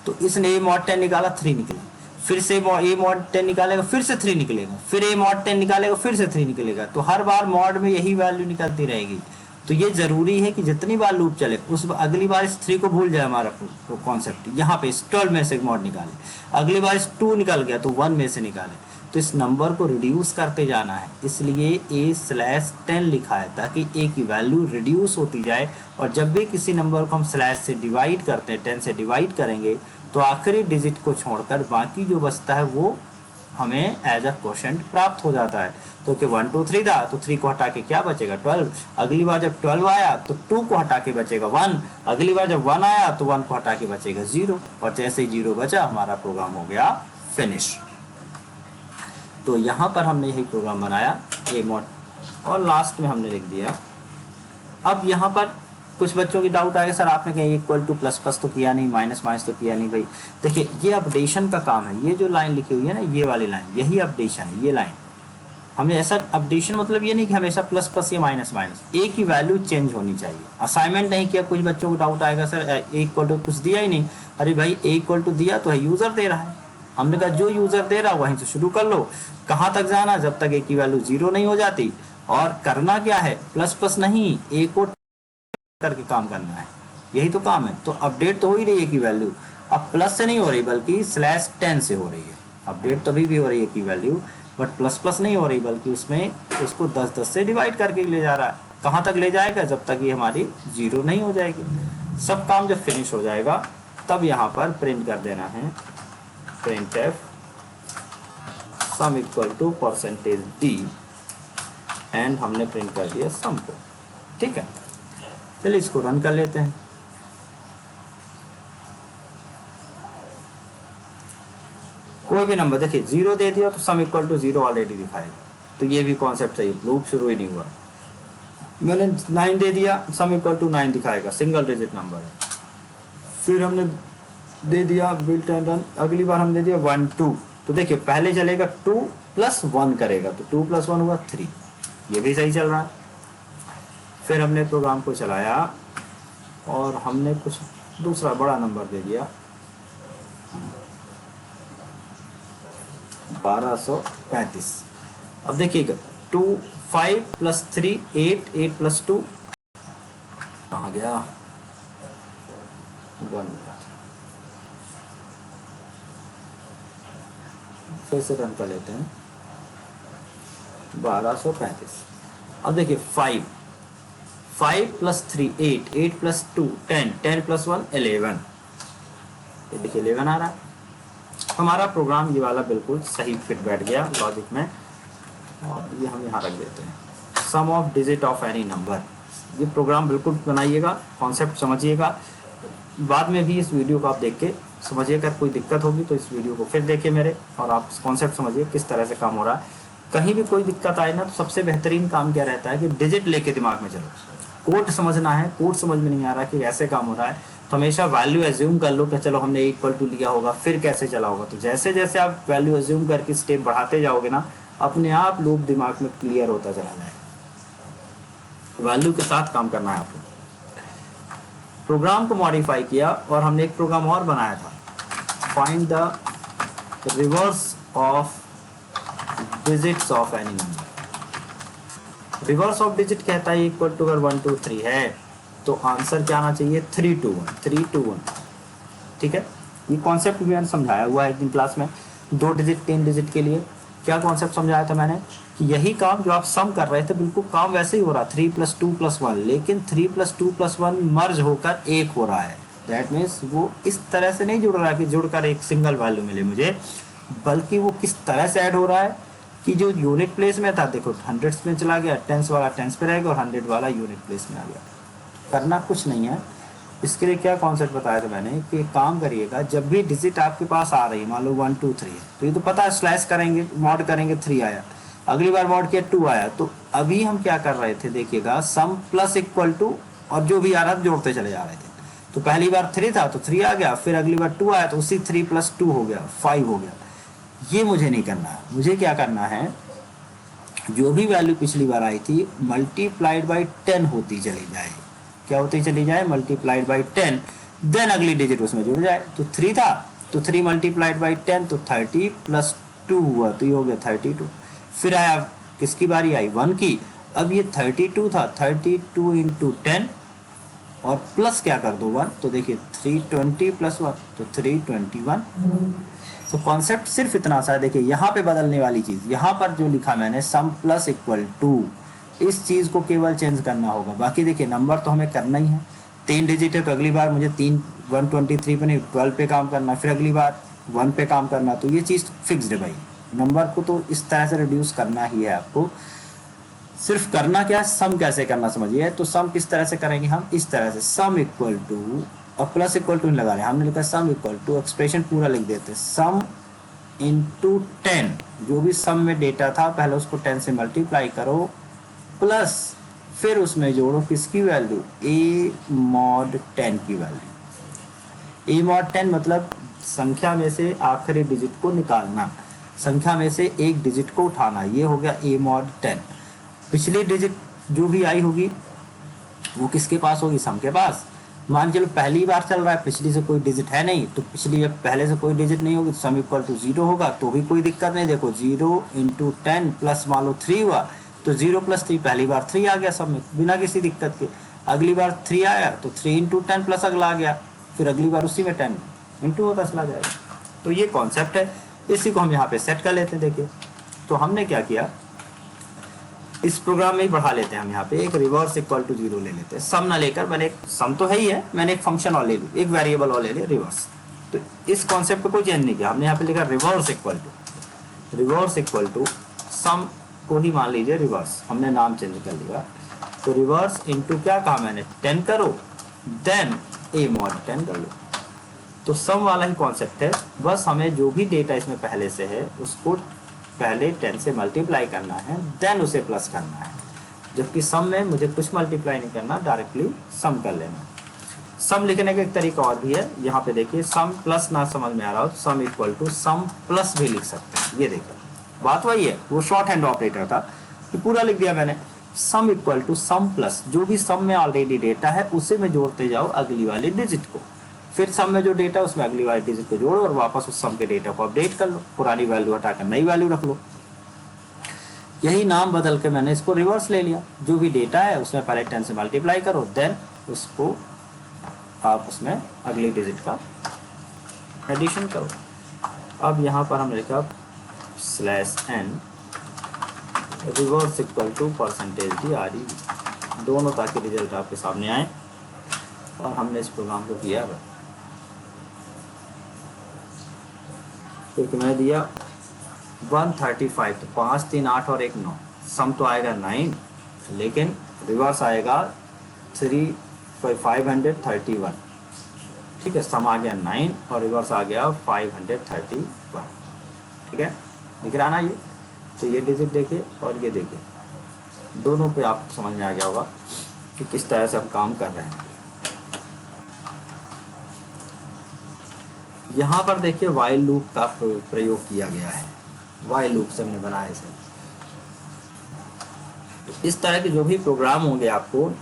Speaker 1: तो इसने ए मॉड 10 निकाला 3 निकला, फिर से ए मॉड 10 निकालेगा फिर से 3 निकलेगा, फिर ए मॉड 10 निकालेगा फिर से 3 निकलेगा। तो हर बार मॉड में यही वैल्यू निकलती रहेगी। तो ये जरूरी है कि जितनी बार लूप चले उस अगली बार इस 3 को भूल जाए हमारा कॉन्सेप्ट। यहाँ पे इस 12 में से मॉड निकाले, अगली बार इस 2 निकल गया तो 1 में से निकाले। तो इस नंबर को रिड्यूस करते जाना है, इसलिए a/10 लिखा है ताकि a की वैल्यू रिड्यूस होती जाए। और जब भी किसी नंबर को हम स्लैश से डिवाइड करते हैं, 10 से डिवाइड करेंगे, तो आखिरी डिजिट को छोड़कर बाकी जो बचता है वो हमें एज अ क्वोशंट प्राप्त हो जाता है। तो कि 1 2 3 था तो 3 को हटा के क्या बचेगा 12। अगली बार जब 12 आया तो 2 को हटा के बचेगा 1। अगली बार जब 1 आया तो 1 को हटा के बचेगा 0। और जैसे ही 0 बचा हमारा प्रोग्राम हो गया फिनिश। तो यहाँ पर हमने यही प्रोग्राम बनाया ए मॉड, और लास्ट में हमने लिख दिया। अब यहाँ पर कुछ बच्चों की डाउट आएगा, सर आपने कहीं इक्वल टू प्लस प्लस तो किया नहीं, माइनस माइनस तो किया नहीं। भाई देखिए ये अपडेशन का काम है। ये जो लाइन लिखी हुई है ना, ये वाली लाइन, यही अपडेशन है। ये लाइन हमें ऐसा अपडेशन मतलब ये नहीं कि हमेशा प्लस प्लस या माइनस माइनस, ए की वैल्यू चेंज होनी चाहिए। असाइनमेंट नहीं किया, कुछ बच्चों को डाउट आएगा सर ए इक्वल टू कुछ दिया ही नहीं। अरे भाई ए इक्वल टू दिया तो है, यूजर दे रहा है। हमने कहा जो यूजर दे रहा है वहीं से शुरू कर लो। कहाँ तक जाना, जब तक ए की वैल्यू 0 नहीं हो जाती। और करना क्या है, प्लस प्लस नहीं, ए को करके काम करना है, यही तो काम है। तो अपडेट तो हो ही रही है की वैल्यू, अब प्लस से नहीं हो रही बल्कि /10 से हो रही है। अपडेट तो अभी भी हो रही है की वैल्यू, बट प्लस प्लस नहीं हो रही बल्कि उसमें उसको 10 से डिवाइड करके ले जा रहा है। कहाँ तक ले जाएगा, जब तक ये हमारी 0 नहीं हो जाएगी। सब काम जब फिनिश हो जाएगा तब यहाँ पर प्रिंट कर देना है printf sum equal to %d, and हमने प्रिंट कर दिया सम को। ठीक है, चलिए इसको रन कर लेते हैं। कोई भी नंबर देखिए 0 दे दिया तो सम इक्वल टू 0 ऑलरेडी दिखाएगा। तो ये भी कॉन्सेप्ट सही, लूप शुरू ही नहीं हुआ। मैंने 9 दे दिया, सम इक्वल टू 9 दिखाएगा, सिंगल डिजिट नंबर है। फिर हमने दे दिया बिल्ट एंड रन, अगली बार हम दे दिया 1 2, तो देखिए पहले चलेगा 2 + 1 करेगा, तो 2 + 1 हुआ 3, ये भी सही चल रहा है। फिर हमने प्रोग्राम को चलाया और हमने कुछ दूसरा बड़ा नंबर दे दिया 1235। अब देखिएगा 2 5 + 3 8 8 + 2 कहाँ गया 1, फिर से रन कर लेते हैं 1235। अब देखिए 5 + 3 8 8 + 2 10 10 + 1 11, ये देखिए 11 आ रहा है। हमारा प्रोग्राम ये वाला बिल्कुल सही फिट बैठ गया लॉजिक में, और ये हम यहाँ रख देते हैं sum of digit of any number. ये प्रोग्राम बिल्कुल बनाइएगा, कॉन्सेप्ट समझिएगा, बाद में भी इस वीडियो को आप देख के समझिएगा। कोई दिक्कत होगी तो इस वीडियो को फिर देखिए मेरे, और आप कॉन्सेप्ट समझिए किस तरह से काम हो रहा है। कहीं भी कोई दिक्कत आए ना, तो सबसे बेहतरीन काम क्या रहता है कि डिजिट लेके दिमाग में चलो, कोड समझना है, कोड समझ में नहीं आ रहा कि ऐसे काम हो रहा है, तो हमेशा वैल्यू एज्यूम कर लो कि चलो हमने इक्वल टू लिया होगा, फिर कैसे चला होगा। तो जैसे जैसे आप वैल्यू एज्यूम करके स्टेप बढ़ाते जाओगे ना, अपने आप लूप दिमाग में क्लियर होता चला जाएगा। वैल्यू के साथ काम करना है आपको। प्रोग्राम को मॉडिफाई किया और हमने एक प्रोग्राम और बनाया था, find the reverse of digits of any number. Reverse of digit कहता है इक्वल टू अगर 1 2 3 है तो आंसर क्या आना चाहिए 3 2 1 3 2 1। ठीक है, ये कॉन्सेप्ट भी मैंने समझाया हुआ है एक दिन क्लास में, 2 डिजिट 3 डिजिट के लिए क्या कॉन्सेप्ट समझाया था मैंने कि यही काम जो आप सम कर रहे थे बिल्कुल काम वैसे ही हो रहा, 3 + 2 + 1, लेकिन 3 + 2 + 1 मर्ज होकर 1 हो रहा है। दैट मीन्स वो इस तरह से नहीं जुड़ रहा है कि जुड़कर एक सिंगल वैल्यू मिले मुझे, बल्कि वो किस तरह से ऐड हो रहा है कि जो यूनिट प्लेस में था, देखो हंड्रेड्स में चला गया, टेंस वाला टेंस पे रहेगा और 100 वाला यूनिट प्लेस में आ गया। करना कुछ नहीं है, इसके लिए क्या कॉन्सेप्ट बताया था मैंने कि काम करिएगा, जब भी डिजिट आपके पास आ रही है, मान लो 1 2 3 है, तो ये तो पता है स्लैश करेंगे, मॉड करेंगे 3 आया, अगली बार मॉड किया 2 आया, तो अभी हम क्या कर रहे थे देखिएगा, सम प्लस इक्वल टू और जो भी आ रहा था जोड़ते चले जा रहे थे। तो पहली बार 3 था तो 3 आ गया, फिर अगली बार 2 आया तो उसी 3 + 2 हो गया 5 हो गया। ये मुझे नहीं करना है, मुझे क्या करना है, जो भी वैल्यू पिछली बार आई थी मल्टीप्लाइड बाई 10 होती चली जाए। क्या होती चली जाए, मल्टीप्लाइड बाई 10, देन अगली डिजिट उसमें जुड़ जाए। तो 3 था तो 3 मल्टीप्लाइड बाई 10 तो 30 + 2 हुआ, तो ये हो गया 32। फिर आया किसकी बारी आई 1 की, अब ये 32 था, 32 × 10 और प्लस क्या कर दो 1, तो देखिए 320 + 1 तो 321। तो कॉन्सेप्ट सिर्फ इतना सा है, देखिए यहाँ पे बदलने वाली चीज़, यहाँ पर जो लिखा मैंने सम प्लस इक्वल टू, इस चीज़ को केवल चेंज करना होगा। बाकी देखिए नंबर तो हमें करना ही है, 3 डिजिट है तो अगली बार मुझे 123 पे नहीं 12 पे काम करना, फिर अगली बार 1 पे काम करना, तो ये चीज़ फिक्स्ड है भाई। नंबर को तो इस तरह से रिड्यूस करना ही है आपको, सिर्फ करना क्या है, सम कैसे करना समझिए। तो सम किस तरह से करेंगे हम, इस तरह से सम इक्वल टू, और प्लस इक्वल टू नहीं लगा रहे, हमने लिखा सम इक्वल टू, एक्सप्रेशन पूरा लिख देते, सम × 10, जो भी सम में डेटा था पहले उसको 10 से मल्टीप्लाई करो, प्लस फिर उसमें जोड़ो किसकी वैल्यू, a mod 10 की वैल्यू। a mod 10 मतलब संख्या में से आखिरी डिजिट को निकालना, संख्या में से एक डिजिट को उठाना, ये हो गया a mod 10। पिछली डिजिट जो भी आई होगी वो किसके पास होगी, सम के पास। मान चलो पहली बार चल रहा है, पिछली से कोई डिजिट है नहीं, तो पिछली जब पहले से कोई डिजिट नहीं होगी तो सम इक्वल टू 0 होगा, तो भी कोई दिक्कत नहीं। देखो 0 × 10 प्लस मान लो 3 हुआ, तो 0 + 3 पहली बार 3 आ गया सब में बिना किसी दिक्कत के। अगली बार 3 आया तो 3 × 10 प्लस अगला आ गया, फिर अगली बार उसी में 10 इंटू होता चला जाएगा। तो ये कॉन्सेप्ट है, इसी को हम यहाँ पे सेट कर लेते हैं। देखिए तो हमने क्या किया, इस प्रोग्राम में ही बढ़ा लेते हैं हम, यहाँ पे एक रिवर्स इक्वल टू 0 ले लेते हैं, सम ना लेकर, मैंने एक सम तो है ही है, मैंने एक फंक्शन और ले लूँ, एक वेरिएबल और ले लिया रिवर्स। तो इस कॉन्सेप्ट को कोई चेंज नहीं किया, हमने यहाँ पे लिखा रिवर्स इक्वल टू सम को ही मान लीजिए रिवर्स, हमने नाम चेंज कर लिया। तो रिवर्स इंटू क्या कहा मैंने, 10 करो, देन a mod 10 कर लो। तो सम वाला ही कॉन्सेप्ट है, बस हमें जो भी डेटा इसमें पहले से है उसको पहले 10 से मल्टीप्लाई करना है, देन उसे प्लस करना है। जबकि सम में मुझे कुछ मल्टीप्लाई नहीं करना, डायरेक्टली सम कर लेना। सम लिखने का एक तरीका और भी है, यहाँ पे देखिए सम प्लस ना समझ में आ रहा हो, sum equal to sum plus भी लिख सकते हैं। ये देखो बात वही है, वो शॉर्ट हैंड ऑपरेटर था कि पूरा लिख दिया मैंने। Sum equal to sum plus, जो भी सम में ऑलरेडी डेटा है उसे में जोड़ते जाओ अगली वाली डिजिट को, फिर सम में जो डेटा है उसमें अगली वाली डिजिट को जोड़ो और वापस उस सम के डेटा को अपडेट कर लो, पुरानी वैल्यू हटाकर नई वैल्यू रख लो। यही नाम बदल के मैंने इसको रिवर्स ले लिया। जो भी डेटा है उसमें पहले 10 से मल्टीप्लाई करो, देन उसको आप उसमें अगली डिजिट का एडिशन करो। अब यहाँ पर हमने लिखा /n reverse equal to %d RE, दोनों ताकि रिजल्ट आपके सामने आए। और हमने इस प्रोग्राम को किया है, क्योंकि मैंने दिया 135, तो 5 3 8 और 1 9, सम तो आएगा 9, लेकिन रिवर्स आएगा 531। ठीक है, सम आ गया 9 और रिवर्स आ गया 531। ठीक है, दिख रहा ना ये? तो ये डिजिट देखिए और ये देखिए, दोनों पे आपको समझ में आ गया होगा कि किस तरह से हम काम कर रहे हैं। यहाँ पर देखिए वाइल लूप का प्रयोग किया गया है, वाइल लूप से हमने बनाया इसे। तो इस तरह के जो भी प्रोग्राम होंगे आपको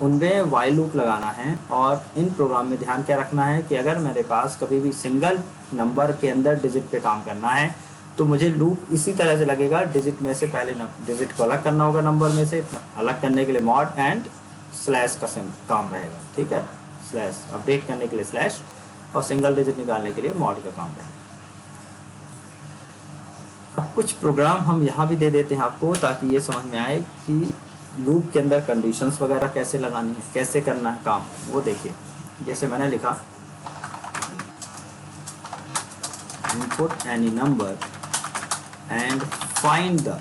Speaker 1: उनमें वाइल लूप लगाना है। और इन प्रोग्राम में ध्यान क्या रखना है कि अगर मेरे पास कभी भी सिंगल नंबर के अंदर डिजिट पे काम करना है तो मुझे लूप इसी तरह से लगेगा, डिजिट में से पहले डिजिट को अलग करना होगा, नंबर में से अलग करने के लिए मॉड एंड स्लैश का काम रहेगा। ठीक है, स्लैश अपडेट करने के लिए स्लैश और सिंगल डिजिट निकालने के लिए मॉड का काम रहेगा। अब कुछ प्रोग्राम हम यहाँ भी दे देते हैं आपको, ताकि ये समझ में आए कि लूप के अंदर कंडीशंस वगैरह कैसे लगानी है, कैसे करना है काम, वो देखिए। जैसे मैंने लिखा input any number and find the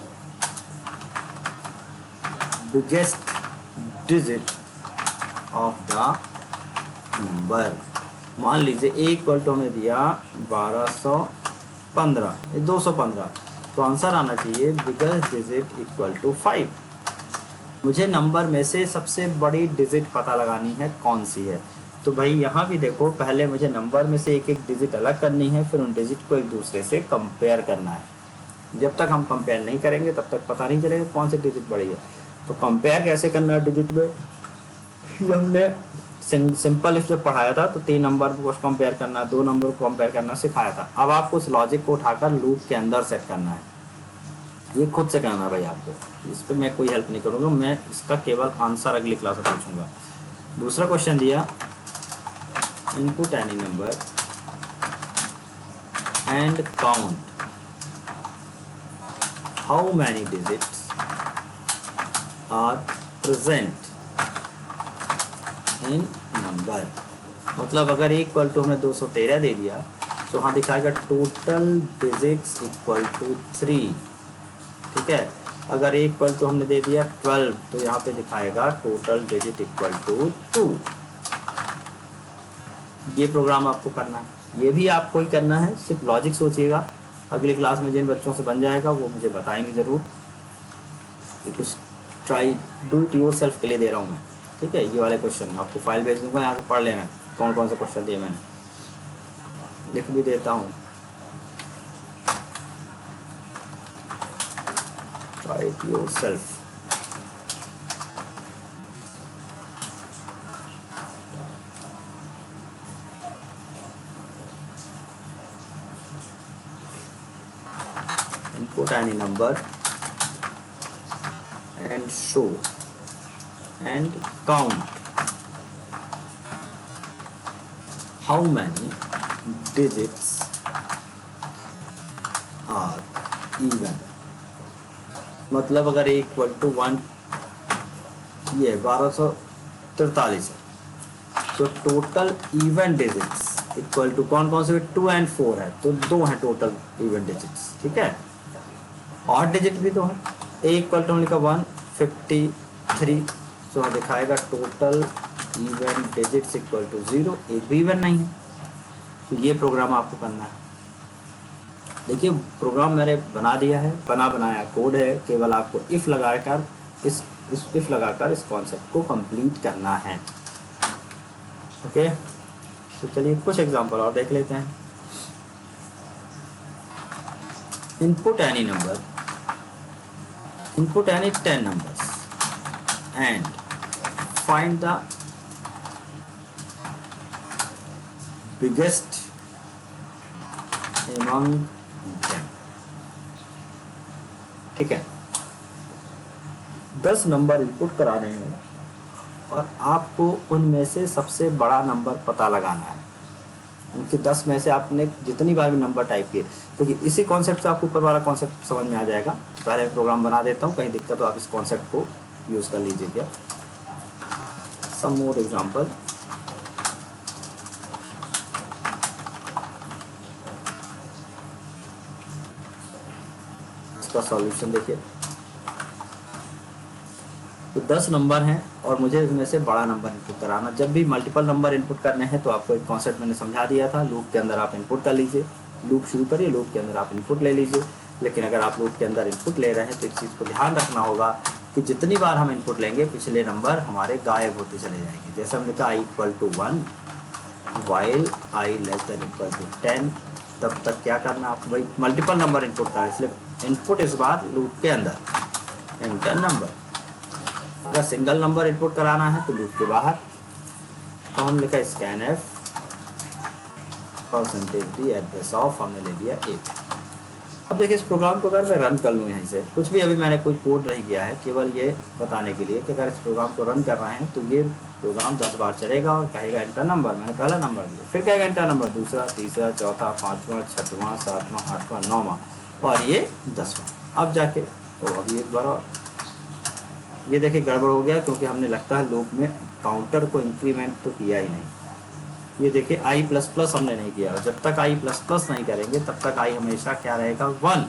Speaker 1: biggest digit of the number. मान लीजिए A इक्वल टू हमें दिया 1215, 215, तो आंसर आना चाहिए बिगेस्ट डिजिट इक्वल टू 5। मुझे नंबर में से सबसे बड़ी डिजिट पता लगानी है कौन सी है। तो भाई यहाँ भी देखो, पहले मुझे नंबर में से एक एक डिजिट अलग करनी है, फिर उन डिजिट को एक दूसरे से कंपेयर करना है। जब तक हम कंपेयर नहीं करेंगे तब तक पता नहीं चलेगा कौन सी डिजिट बड़ी है। तो कंपेयर कैसे करना है डिजिट में, हमने सिंपल इफ जब पढ़ाया था तो 3 नंबर को कंपेयर करना, 2 नंबर को कंपेयर करना सिखाया था। अब आपको उस लॉजिक को उठाकर लूप के अंदर सेट करना है, ये खुद से करना है भाई आपको, इस पर मैं कोई हेल्प नहीं करूँगा, मैं इसका केवल आंसर अगली क्लास में पूछूंगा। दूसरा क्वेश्चन दिया input any number and count how many digits are present in number. मतलब अगर इक्वल टू हमें 213 दे दिया तो हाँ दिखाएगा टोटल डिजिट्स इक्वल टू 3। ठीक है, अगर इक्वल टू हमने दे दिया 12 तो यहाँ पे दिखाएगा टोटल डिजिट इक्वल टू 2। ये प्रोग्राम आपको करना है, ये भी आपको ही करना है, सिर्फ लॉजिक सोचिएगा। अगली क्लास में जिन बच्चों से बन जाएगा वो मुझे बताएंगे ज़रूर, कुछ try do it your self के लिए दे रहा हूँ मैं। ठीक है, ये वाले क्वेश्चन आपको फाइल भेज दूंगा, यहाँ से पढ़ लेना कौन कौन से क्वेश्चन दिए मैंने, लिख भी देता हूँ। Try it your self. Input any number and show and count how many digits are even। मतलब अगर इक्वल टू 1 ये 1243 है तो total even digits equal to कौन कौन से, 2 और 4 है तो 2 है टोटल इवन डिजिट्स। ठीक है, और डिजिट भी तो है, ए इक्वल टू लिखा 153 तो दिखाएगा total even digits equal to 0, एक भी इवन नहीं है। तो ये प्रोग्राम आपको करना है। देखिए प्रोग्राम मैंने बना दिया है, बनाया कोड है, केवल आपको इफ लगाकर इस इफ लगाकर इस कॉन्सेप्ट को कंप्लीट करना है। ओके, तो चलिए कुछ एग्जांपल और देख लेते हैं। Input any number, input any 10 numbers and find the biggest among them। ठीक है, 10 नंबर इनपुट करा रहे हैं और आपको उनमें से सबसे बड़ा नंबर पता लगाना है। उनके 10 में से आपने जितनी बार भी नंबर टाइप किए, क्योंकि तो इसी कॉन्सेप्ट से आपको ऊपर वाला कॉन्सेप्ट समझ में आ जाएगा। पहले मैं प्रोग्राम बना देता हूँ, कहीं दिक्कत तो आप इस कॉन्सेप्ट को यूज़ कर लीजिएगा। सम मोर एग्जांपल, इसका सॉल्यूशन देखिए। तो 10 नंबर हैं और मुझे इसमें से बड़ा नंबर इनपुट कराना। जब भी मल्टीपल नंबर इनपुट करने हैं तो आपको एक कॉन्सेप्ट मैंने समझा दिया था, लूप के अंदर आप इनपुट कर लीजिए, लूप शुरू करिए, लूप के अंदर आप इनपुट ले लीजिए। लेकिन अगर आप लूप के अंदर इनपुट ले रहे हैं तो इस चीज़ को ध्यान रखना होगा कि जितनी बार हम इनपुट लेंगे पिछले नंबर हमारे गायब होते चले जाएंगे। जैसे हमने कहा i = 1 while i < 10, तब तक क्या करना, आप वही मल्टीपल नंबर इनपुट करें, इसलिए इनपुट इस बार लूप के अंदर एंटर नंबर। अगर सिंगल नंबर इनपुट कराना है तो लूप के बाहर, तो हम लिखा scanf %d एड्रेस ऑफ, हमने ले लिया 1। अब देखिए इस प्रोग्राम को अगर मैं रन कर लूँ यहीं से, कुछ भी अभी मैंने कोई कोड नहीं किया है, केवल ये बताने के लिए कि अगर इस प्रोग्राम को रन कर रहे हैं तो ये प्रोग्राम 10 बार चलेगा और कहेगा एंटर नंबर। मैंने पहला नंबर दिया, फिर कहेगा एंटर नंबर, दूसरा, तीसरा, चौथा, 5वां, 6वां, 7वां, 8वां, 9वां और ये 10वां। अब जाके तो अभी एक बार और ये देखिए गड़बड़ हो गया, क्योंकि हमने लगता है लूप में काउंटर को इंक्रीमेंट तो किया ही नहीं। ये देखिए i++ हमने नहीं किया, जब तक i++ नहीं करेंगे तब तक i हमेशा क्या रहेगा 1,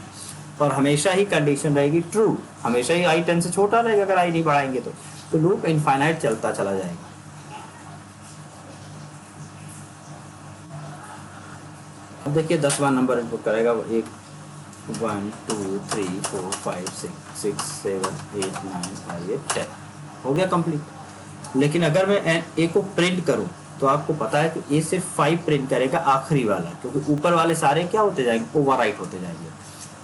Speaker 1: और हमेशा ही कंडीशन रहेगी ट्रू, हमेशा ही i 10 से छोटा रहेगा अगर i नहीं बढ़ाएंगे तो लूप इनफाइनाइट चलता चला जाएगा। अब देखिए 10वां नंबर इनपुट करेगा, वो 1 1 2 3 4 5 6 7 8 9 10 हो गया कंप्लीट। लेकिन अगर मैं ए को प्रिंट करूं तो आपको पता है कि ए सिर्फ 5 प्रिंट करेगा, आखिरी वाला, क्योंकि ऊपर वाले सारे क्या होते जाएंगे, ओवरराइट होते जाएंगे।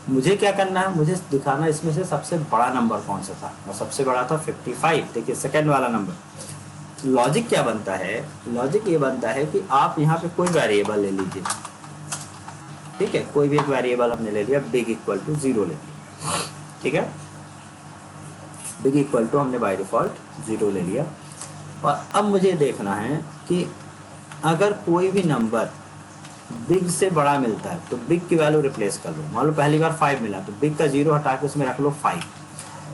Speaker 1: मुझे क्या करना है, मुझे दिखाना इसमें से सबसे बड़ा नंबर कौन सा था, और सबसे बड़ा था 55। देखिए सेकंड वाला नंबर। लॉजिक क्या बनता है, लॉजिक ये बनता है कि आप यहाँ पे कोई वेरिएबल ले लीजिए, ठीक है, कोई भी एक वेरिएबल हमने ले लिया, बिग = 0 ले लिया, ठीक है, बिग = हमने बाय डिफॉल्ट 0 ले लिया। और अब मुझे देखना है कि अगर कोई भी नंबर बिग से बड़ा मिलता है तो बिग की वैल्यू रिप्लेस कर लो। मान लो पहली बार 5 मिला तो बिग का 0 हटा के उसमें रख लो 5।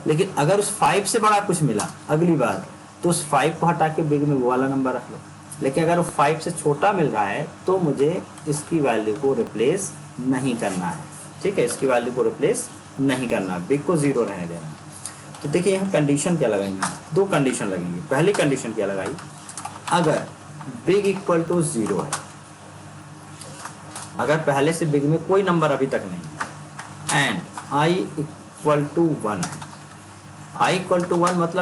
Speaker 1: लेकिन अगर उस 5 से बड़ा कुछ मिला अगली बार तो उस 5 को हटा के बिग में वो वाला नंबर रख लो। लेकिन अगर वो 5 से छोटा मिल रहा है तो मुझे इसकी वैल्यू को रिप्लेस नहीं करना है, ठीक है, इसकी वैल्यू को रिप्लेस नहीं करना, बिग को 0 रहने देना। तो देखिए यहाँ कंडीशन क्या लगाएंगे, 2 कंडीशन लगेंगी। पहली कंडीशन क्या लगाई, अगर बिग = 0 है, अगर पहले से बिग में कोई नंबर अभी तक नहीं, एंड i = 1 है। i = 1 मतलब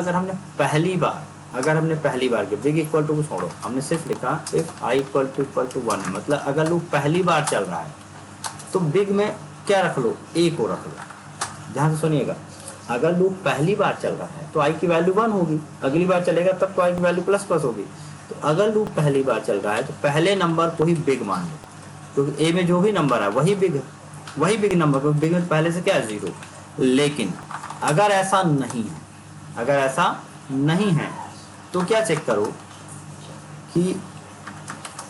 Speaker 1: अगर हमने पहली बार के बिग = को छोड़ो, हमने सिर्फ लिखा इफ i = 1 है, मतलब अगर लूप पहली बार चल रहा है तो बिग में क्या रख लो, a को रख लो। ध्यान से सुनिएगा, अगर लूप पहली बार चल रहा है तो i की वैल्यू 1 होगी, अगली बार चलेगा तब तो i की वैल्यू ++ होगी। तो अगर लूप पहली बार चल रहा है तो पहले नंबर को ही बिग मान लो, क्योंकि a में जो भी नंबर है वही बिग नंबर, क्योंकि बिग में पहले से क्या है 0। लेकिन अगर ऐसा नहीं है तो क्या चेक करो कि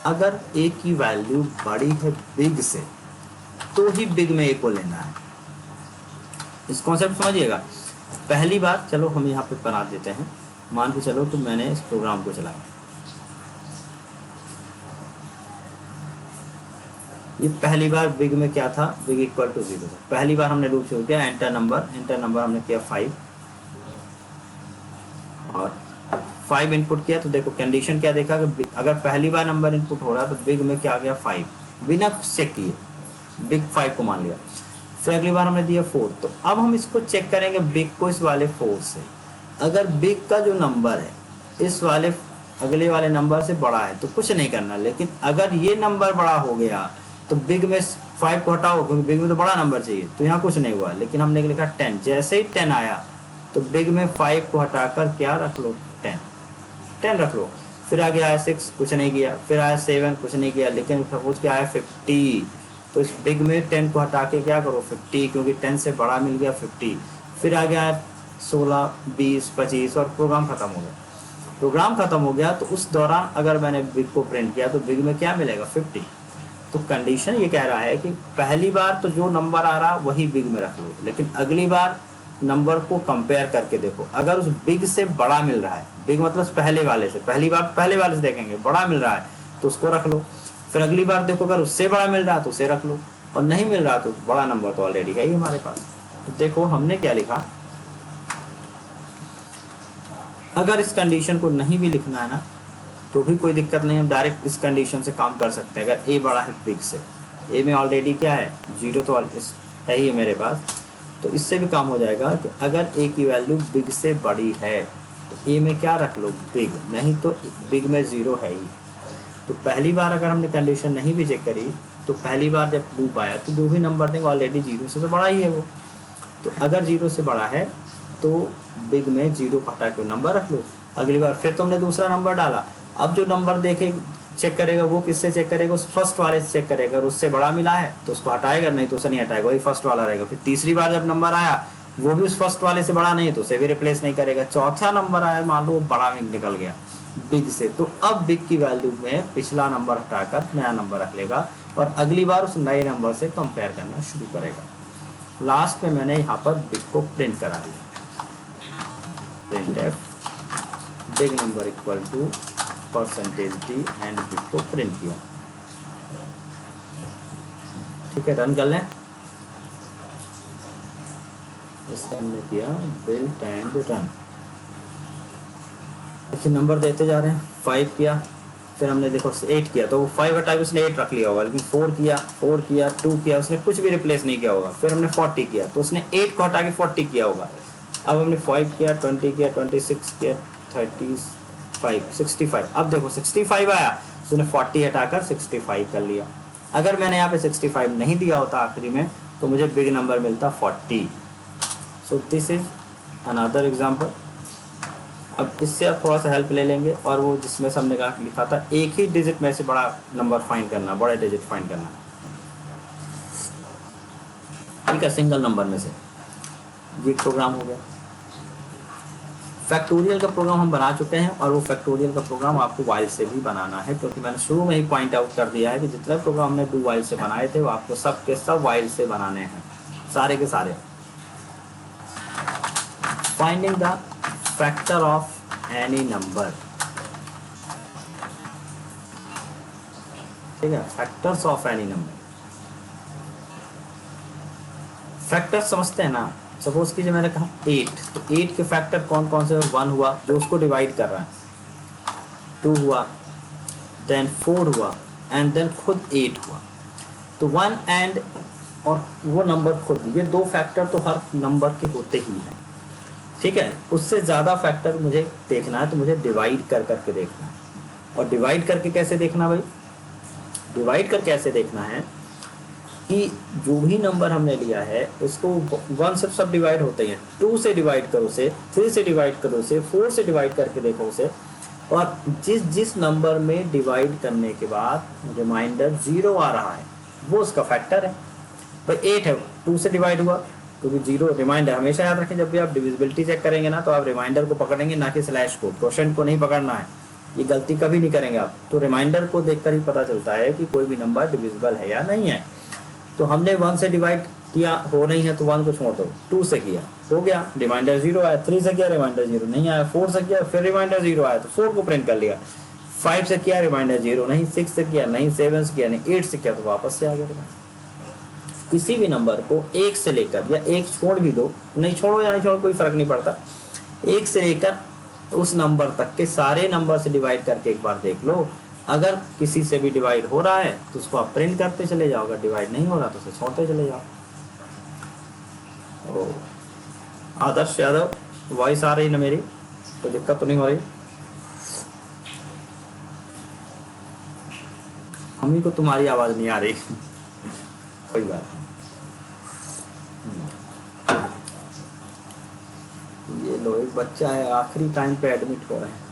Speaker 1: अगर a की वैल्यू बड़ी है बिग से तो ही बिग में a को लेना है। इस कॉन्सेप्ट समझिएगा। पहली बार चलो हम यहाँ पे बना देते हैं, मान के चलो तो मैंने इस प्रोग्राम को चलाया, ये पहली बार बिग में क्या था, बिग = 0 था। पहली बार हमने लूप शुरू किया, एंटर नंबर हमने किया 5 और 5 इनपुट किया। तो देखो कंडीशन क्या देखा कि अगर पहली बार नंबर इनपुट हो रहा है तो बिग में क्या आ गया 5, बिना चेक किए। बिग 5 को मान लिया। फिर अगली बार हमने दिया 4, तो अब हम इसको चेक करेंगे बिग को इस वाले 4 से। अगर बिग का जो नंबर है इस वाले अगले वाले नंबर से बड़ा है तो कुछ नहीं करना, लेकिन अगर ये नंबर बड़ा हो गया तो बिग में 5 को हटाओ, क्योंकि बिग में तो बड़ा नंबर चाहिए, तो यहाँ कुछ नहीं हुआ। लेकिन हमने लिखा 10, जैसे ही 10 आया तो बिग में 5 को हटाकर क्या रख लो, 10 रख लो। फिर आगे आया 6, कुछ नहीं किया। फिर आया 7, कुछ नहीं किया। लेकिन सपोज क्या आया 50, तो इस बिग में 10 को हटा के क्या करो 50, क्योंकि 10 से बड़ा मिल गया 50। फिर आगे आया 16, 20, 25 और प्रोग्राम खत्म हो गया। प्रोग्राम खत्म हो गया तो उस दौरान अगर मैंने बिग को प्रिंट किया तो बिग में क्या मिलेगा 50। तो कंडीशन ये कह रहा है कि पहली बार तो जो नंबर आ रहा वही बिग में रख लो, लेकिन अगली बार नंबर को कंपेयर करके देखो, अगर उस बिग से बड़ा मिल रहा है, बिग मतलब पहले वाले से, पहली बार पहले वाले से देखेंगे बड़ा मिल रहा है तो उसको रख लो। फिर अगली बार देखो अगर उससे बड़ा मिल रहा है तो उसे रख लो, और नहीं मिल रहा तो बड़ा नंबर तो ऑलरेडी है ही हमारे पास। तो देखो हमने क्या लिखा, अगर इस कंडीशन को नहीं भी लिखना है ना तो भी कोई दिक्कत नहीं, हम डायरेक्ट इस कंडीशन से काम कर सकते हैं। अगर ए बड़ा है बिग से, ए में ऑलरेडी क्या है 0 तो है ही मेरे पास, तो इससे भी काम हो जाएगा कि अगर ए की वैल्यू बिग से बड़ी है तो ए में क्या रख लो बिग, नहीं तो बिग में 0 है ही। तो पहली बार अगर हमने कंडीशन नहीं भी चेक करी तो पहली बार जब लूप आया तो जो भी नंबर देंगे ऑलरेडी 0 से तो बड़ा ही है वो। तो अगर 0 से बड़ा है तो बिग में 0 को हटा के नंबर रख लो। अगली बार फिर तुमने दूसरा नंबर डाला, अब जो नंबर देखे चेक करेगा वो किससे चेक करेगा, उस फर्स्ट वाले से चेक करेगा, अगर उससे बड़ा मिला है तो उसको हटाएगा, नहीं तो उसे नहीं हटाएगा, वही फर्स्ट वाला रहेगा। फिर तीसरी बार जब नंबर आया वो भी उस फर्स्ट वाले से बड़ा नहीं है तो उसे भी रिप्लेस नहीं करेगा। चौथा नंबर आया मान लो वो बड़ा निकल गया बिग से, तो अब बिग की वैल्यू में पिछला नंबर हटाकर नया नंबर रख लेगा और अगली बार उस नए नंबर से कंपेयर करना शुरू करेगा। लास्ट में मैंने यहाँ पर बिग को प्रिंट करा दिया, printf big number equal to percentage d and big को प्रिंट किया। ठीक है, रन कर लें। इससे हमने किया बिल्ट एंड रन। देखिए नंबर देते जा रहे हैं, 5 किया, फिर हमने देखो 8 किया तो 5 हटा के उसने 8 रख लिया होगा, लेकिन 4 किया 2 किया उसने कुछ भी रिप्लेस नहीं किया होगा। फिर हमने 40 किया तो उसने 8 को हटा के 40 किया होगा। अब हमने 5 किया, 20 किया, 26 किया, 35, 65। अब देखो 65 आया तो उसने 40 हटाकर 65 कर लिया। अगर मैंने यहाँ पे 65 नहीं दिया होता आखिरी में तो मुझे बिग नंबर मिलता 40। So this is another example. अब इससे आप थोड़ा सा हेल्प ले लेंगे, और वो जिसमें से हमने लिखा था एक ही डिजिट में से बड़ा नंबर फाइंड करना, बड़ा डिजिट फाइंड करना, ठीक है, सिंगल नंबर में से। ये प्रोग्राम हो गया। फैक्टोरियल का प्रोग्राम हम बना चुके हैं, और वो फैक्टोरियल का प्रोग्राम आपको वाइल से भी बनाना है, क्योंकि मैंने शुरू में ही पॉइंट आउट कर दिया है कि जितने प्रोग्राम हमने डू वाइल से बनाए थे वो आपको सब के सब वाइल से बनाने हैं, सारे के सारे। Finding the factor of any number, ठीक है, factors of any number. Factor समझते हैं ना, सपोज कीजिए मैंने कहा 8, तो 8 के फैक्टर कौन कौन से? 1 हुआ जो उसको डिवाइड कर रहा है, 2 हुआ, देन 4 हुआ, एंड देन खुद 8 हुआ। तो 1 एंड और वो नंबर खुद, ये 2 फैक्टर तो हर नंबर के होते ही हैं, ठीक है। उससे ज़्यादा फैक्टर मुझे देखना है तो मुझे डिवाइड कर करके देखना है। और डिवाइड करके कैसे देखना भाई? डिवाइड करके ऐसे देखना है कि जो भी नंबर हमने लिया है उसको 1 से सब डिवाइड होते हैं, 2 से डिवाइड करो उसे, 3 से डिवाइड करो उसे, 4 से डिवाइड करके देखो उसे, और जिस नंबर में डिवाइड करने के बाद रिमाइंडर 0 आ रहा है वो उसका फैक्टर है। भाई 8 है, 2 से डिवाइड हुआ, क्योंकि 0 रिमाइंडर हमेशा याद रखें, जब भी आप डिविजिबिलिटी चेक करेंगे ना तो आप रिमाइंडर को पकड़ेंगे, ना कि स्लैश को, क्वोशिएंट को नहीं पकड़ना है, ये गलती कभी नहीं करेंगे आप। तो रिमाइंडर को देखकर ही पता चलता है कि कोई भी नंबर डिविजिबल है या नहीं है। तो हमने 1 से डिवाइड किया, हो नहीं है तो 1 को छोड़ दो, 2 से किया हो गया, रिमाइंडर 0 आया, 3 से किया रिमाइंडर 0 नहीं आया, 4 से किया फिर रिमाइंडर 0 आया तो 4 को प्रिंट कर लिया, 5 से किया रिमाइंडर 0 नहीं, 6 से किया नहीं, 7 से किया नहीं, 8 से किया तो वापस से आ गया। किसी भी नंबर को 1 से लेकर, या 1 छोड़ भी दो, नहीं छोड़ो या नहीं छोड़ो कोई फर्क नहीं पड़ता, 1 से लेकर उस नंबर तक के सारे नंबर से डिवाइड करके एक बार देख लो। अगर किसी से भी डिवाइड हो रहा है तो उसको आप प्रिंट करते चले जाओ, अगर डिवाइड नहीं हो रहा तो उसे छोड़ते चले जाओ। ओ, आदर्श यादव वॉइस आ रही ना मेरी, कोई दिक्कत तो नहीं हो रही? हमी को तुम्हारी आवाज नहीं आ रही कोई बात नहीं। ये लो एक बच्चा है आखिरी टाइम पे एडमिट हो रहे हैं।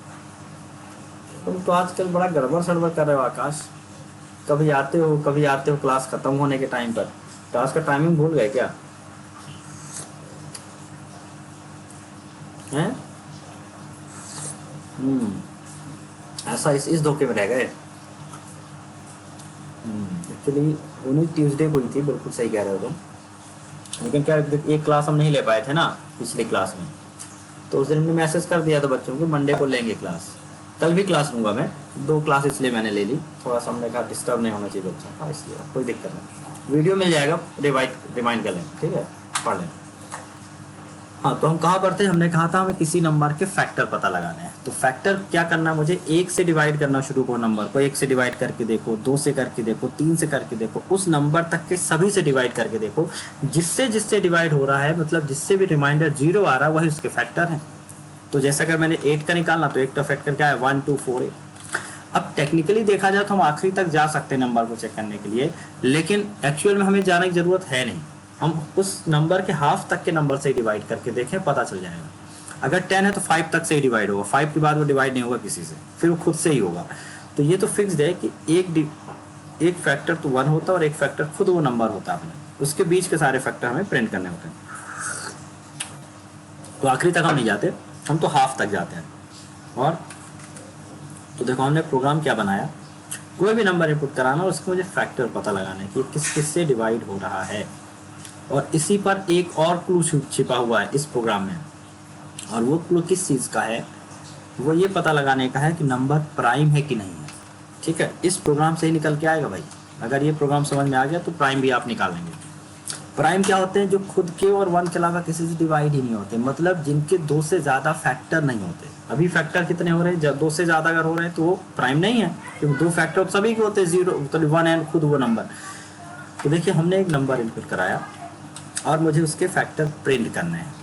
Speaker 1: तुम तो आजकल बड़ा गड़बड़ सड़बड़ कर रहे हो आकाश, कभी आते हो क्लास खत्म होने के टाइम पर। क्लास का टाइमिंग भूल गए क्या हैं? ऐसा इस धोखे में रह गए। एक्चुअली उन्हीं ट्यूसडे को ही थी, बिल्कुल सही कह रहे हो तुम। लेकिन क्या एक क्लास हम नहीं ले पाए थे ना पिछली क्लास में, तो उस दिन हमने मैसेज कर दिया था बच्चों को मंडे को लेंगे क्लास। कल भी क्लास लूँगा मैं, 2 क्लास इसलिए मैंने ले ली, थोड़ा सा हमने कहा डिस्टर्ब नहीं होना चाहिए बच्चा का, इसलिए कोई दिक्कत नहीं। वीडियो मिल जाएगा, रिमाइंड कर लें, ठीक है, पढ़ लें। हाँ, तो हम कहाँ पर थे? हमने कहा था हमें किसी नंबर के फैक्टर पता लगाने हैं। तो फैक्टर क्या करना है मुझे? 1 से डिवाइड करना शुरू करो नंबर को, 1 से डिवाइड करके देखो, 2 से करके देखो, 3 से करके देखो, उस नंबर तक के सभी से डिवाइड करके देखो। जिससे जिससे डिवाइड हो रहा है, मतलब जिससे भी रिमाइंडर 0 आ रहा है, वही उसके फैक्टर है। तो जैसा अगर मैंने 8 का निकालना, तो 8 का फैक्टर क्या है? 1 2 4 8। अब टेक्निकली देखा जाए तो हम आखिरी तक जा सकते हैं नंबर को चेक करने के लिए, लेकिन एक्चुअल में हमें जाने की जरूरत है नहीं। हम उस नंबर के हाफ तक के नंबर से डिवाइड करके देखें, पता चल जाएगा। अगर 10 है तो 5 तक से ही डिवाइड होगा, 5 के बाद वो डिवाइड नहीं होगा किसी से, फिर वो खुद से ही होगा। तो ये तो फिक्स्ड है कि एक फैक्टर तो 1 होता है और एक फैक्टर खुद वो नंबर होता है अपने, उसके बीच के सारे फैक्टर हमें प्रिंट करने होते हैं। तो आखिरी तक हम नहीं जाते, हम तो हाफ तक जाते हैं। और तो देखो हमने प्रोग्राम क्या बनाया, कोई भी नंबर इनपुट कराना और उसको मुझे फैक्टर पता लगाना है कि किस किस से डिवाइड हो रहा है। और इसी पर एक और क्लू छिपा हुआ है इस प्रोग्राम में, और वो क्लू किस चीज़ का है? वो ये पता लगाने का है कि नंबर प्राइम है कि नहीं है। ठीक है, इस प्रोग्राम से ही निकल के आएगा भाई। अगर ये प्रोग्राम समझ में आ गया तो प्राइम भी आप निकाल लेंगे। प्राइम क्या होते हैं? जो खुद के और 1 के अलावा किसी से डिवाइड ही नहीं होते, मतलब जिनके 2 से ज़्यादा फैक्टर नहीं होते। अभी फैक्टर कितने हो रहे हैं? जब 2 से ज़्यादा अगर हो रहे हैं तो वो प्राइम नहीं है, क्योंकि 2 फैक्टर सभी के होते हैं, 0 मतलब 1 एंड खुद वो नंबर। तो देखिए हमने एक नंबर इनपुट कराया और मुझे उसके फैक्टर प्रिंट करने हैं।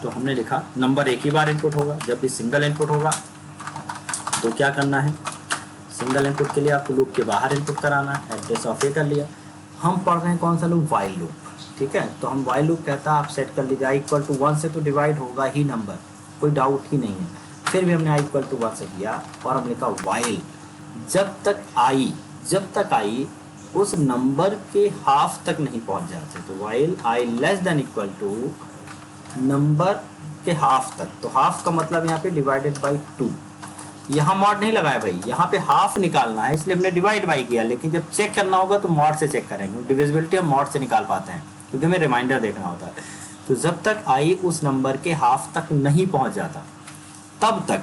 Speaker 1: तो हमने लिखा नंबर एक ही बार इनपुट होगा, जब भी सिंगल इनपुट होगा तो क्या करना है? सिंगल इनपुट के लिए आपको लूप के बाहर इनपुट कराना है, एड्रेस ऑफ ए कर लिया। हम पढ़ रहे हैं कौन सा लूप? While loop. ठीक है, तो हम वाइल लूप कहता है आप सेट कर लीजिए इक्वल टू 1 से तो डिवाइड होगा ही नंबर, कोई डाउट ही नहीं है। फिर भी हमने इक्वल टू 1 से किया और हम लिखा वाइल जब तक आई उस नंबर के हाफ तक नहीं पहुंच जाते, तो while i less than equal to number के हाफ तक। तो हाफ का मतलब यहाँ पे डिवाइडेड बाई 2। यहाँ मॉड नहीं लगाया भाई, यहाँ पे हाफ निकालना है, इसलिए हमने डिवाइड बाई किया। लेकिन जब चेक करना होगा तो मॉड से चेक करेंगे, डिविजिबिलिटी हम मॉड से निकाल पाते हैं क्योंकि हमें रिमाइंडर देखना होता है। तो जब तक आई उस नंबर के हाफ तक नहीं पहुंच जाता, तब तक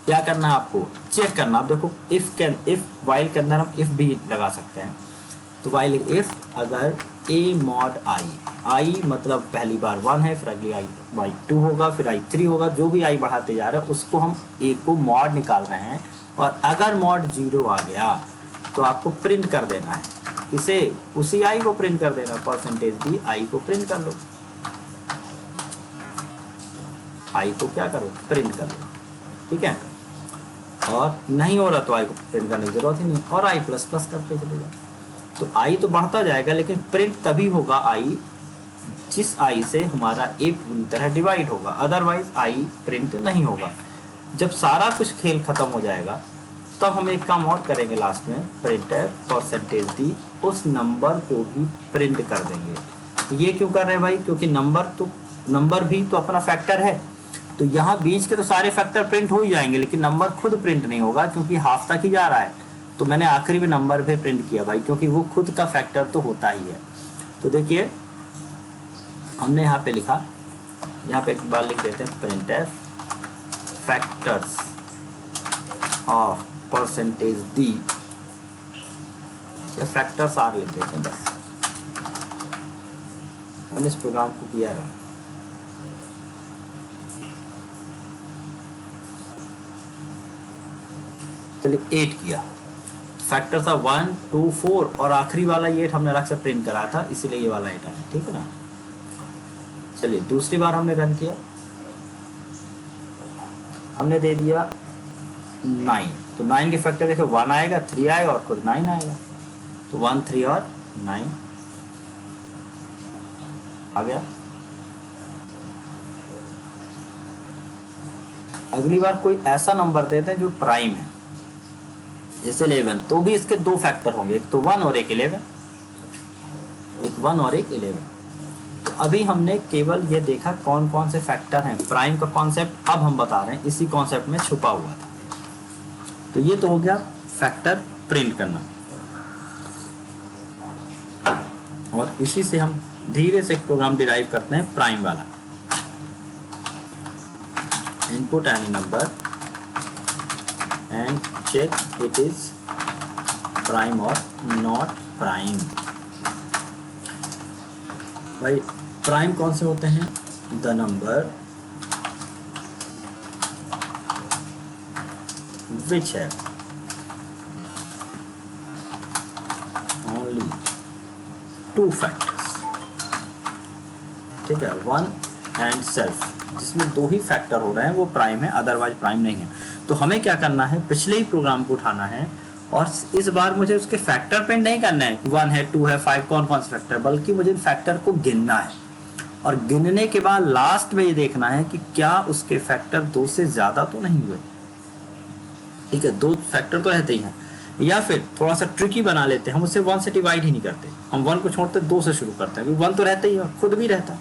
Speaker 1: क्या करना है? आपको चेक करना। आप देखो इफ वाइल के अंदर हम इफ भी लगा सकते हैं। तो वाइल इफ अगर ए मॉड आई मतलब पहली बार 1 है, फिर अगली आई बाई 2 होगा, फिर आई 3 होगा, जो भी आई बढ़ाते जा रहे हैं उसको हम ए को मॉड निकाल रहे हैं। और अगर मॉड 0 आ गया तो आपको प्रिंट कर देना है, इसे उसी आई को प्रिंट कर देना, परसेंटेज दी आई को प्रिंट कर लो, आई को क्या करो? प्रिंट कर लो। ठीक है, और नहीं हो रहा तो आई को प्रिंट करने की जरूरत ही नहीं, और आई प्लस प्लस करते चले जाओ। तो आई तो बढ़ता जाएगा, लेकिन प्रिंट तभी होगा आई जिस आई से हमारा ए पूरी तरह डिवाइड होगा, अदरवाइज आई प्रिंट नहीं होगा। जब सारा कुछ खेल खत्म हो जाएगा तब हम एक काम और करेंगे लास्ट में, प्रिंटर परसेंटेज दी उस नंबर को भी प्रिंट कर देंगे। ये क्यों कर रहे हैं भाई? क्योंकि नंबर भी तो अपना फैक्टर है, तो यहाँ बीच के तो सारे फैक्टर प्रिंट हो ही जाएंगे, लेकिन नंबर खुद प्रिंट नहीं होगा क्योंकि हाफ तक ही जा रहा है। तो मैंने आखिरी में नंबर भी प्रिंट किया भाई, क्योंकि वो खुद का फैक्टर तो होता ही है। तो देखिए हमने यहाँ पे लिखा, यहाँ पे एक बार लिख देते हैं प्रिंटफ फैक्टर्स ऑफ परसेंटेज दी, या फैक्टर्स आर लिख देते हैं बस। मैंने इस प्रोग्राम को किया है। चलिए 8 किया, फैक्टर था 1 2 4 और आखिरी वाला 8 हमने अलग से प्रिंट करा था, इसीलिए ये वाला 8 आया, ठीक है ना। चलिए दूसरी बार हमने रन किया, हमने दे दिया 9, तो 9 के फैक्टर देखो 1 आएगा, 3 आएगा और खुद 9 आएगा, तो 1 3 और 9 आ गया। अगली बार कोई ऐसा नंबर देते हैं जो प्राइम है, जैसे 11, तो भी इसके दो फैक्टर होंगे, एक तो 1 और एक 11, एक 1 और एक 11। तो अभी हमने केवल ये देखा कौन कौन से फैक्टर हैं, प्राइम का कॉन्सेप्ट अब हम बता रहे हैं, इसी कॉन्सेप्ट में छुपा हुआ था। तो ये तो हो गया फैक्टर प्रिंट करना, और इसी से हम धीरे से एक प्रोग्राम डिराइव करते हैं प्राइम वाला। Input any number and check it is prime और नॉट प्राइम। भाई प्राइम कौन से होते हैं? द नंबर विच है ओनली 2 फैक्टर्स, ठीक है, 1 एंड सेल्फ, जिसमें 2 ही फैक्टर हो रहे हैं वो प्राइम है, अदरवाइज प्राइम नहीं है। तो हमें क्या करना है, पिछले ही प्रोग्राम को उठाना है और इस बार मुझे उसके फैक्टर प्रिंट नहीं करना है, 1 है 2 है 5 कौन कौन से फैक्टर, बल्कि मुझे फैक्टर को गिनना है, और गिनने के बाद लास्ट में ये देखना है कि क्या उसके फैक्टर 2 से ज्यादा तो नहीं हुए, ठीक है, 2 फैक्टर तो रहते ही हैं। या फिर थोड़ा सा ट्रिकी बना लेते हैं, हम उसे 1 से डिवाइड ही नहीं करते, हम 1 को छोड़ते 2 से शुरू करते हैं, 1 तो रहते ही है, खुद भी रहता है,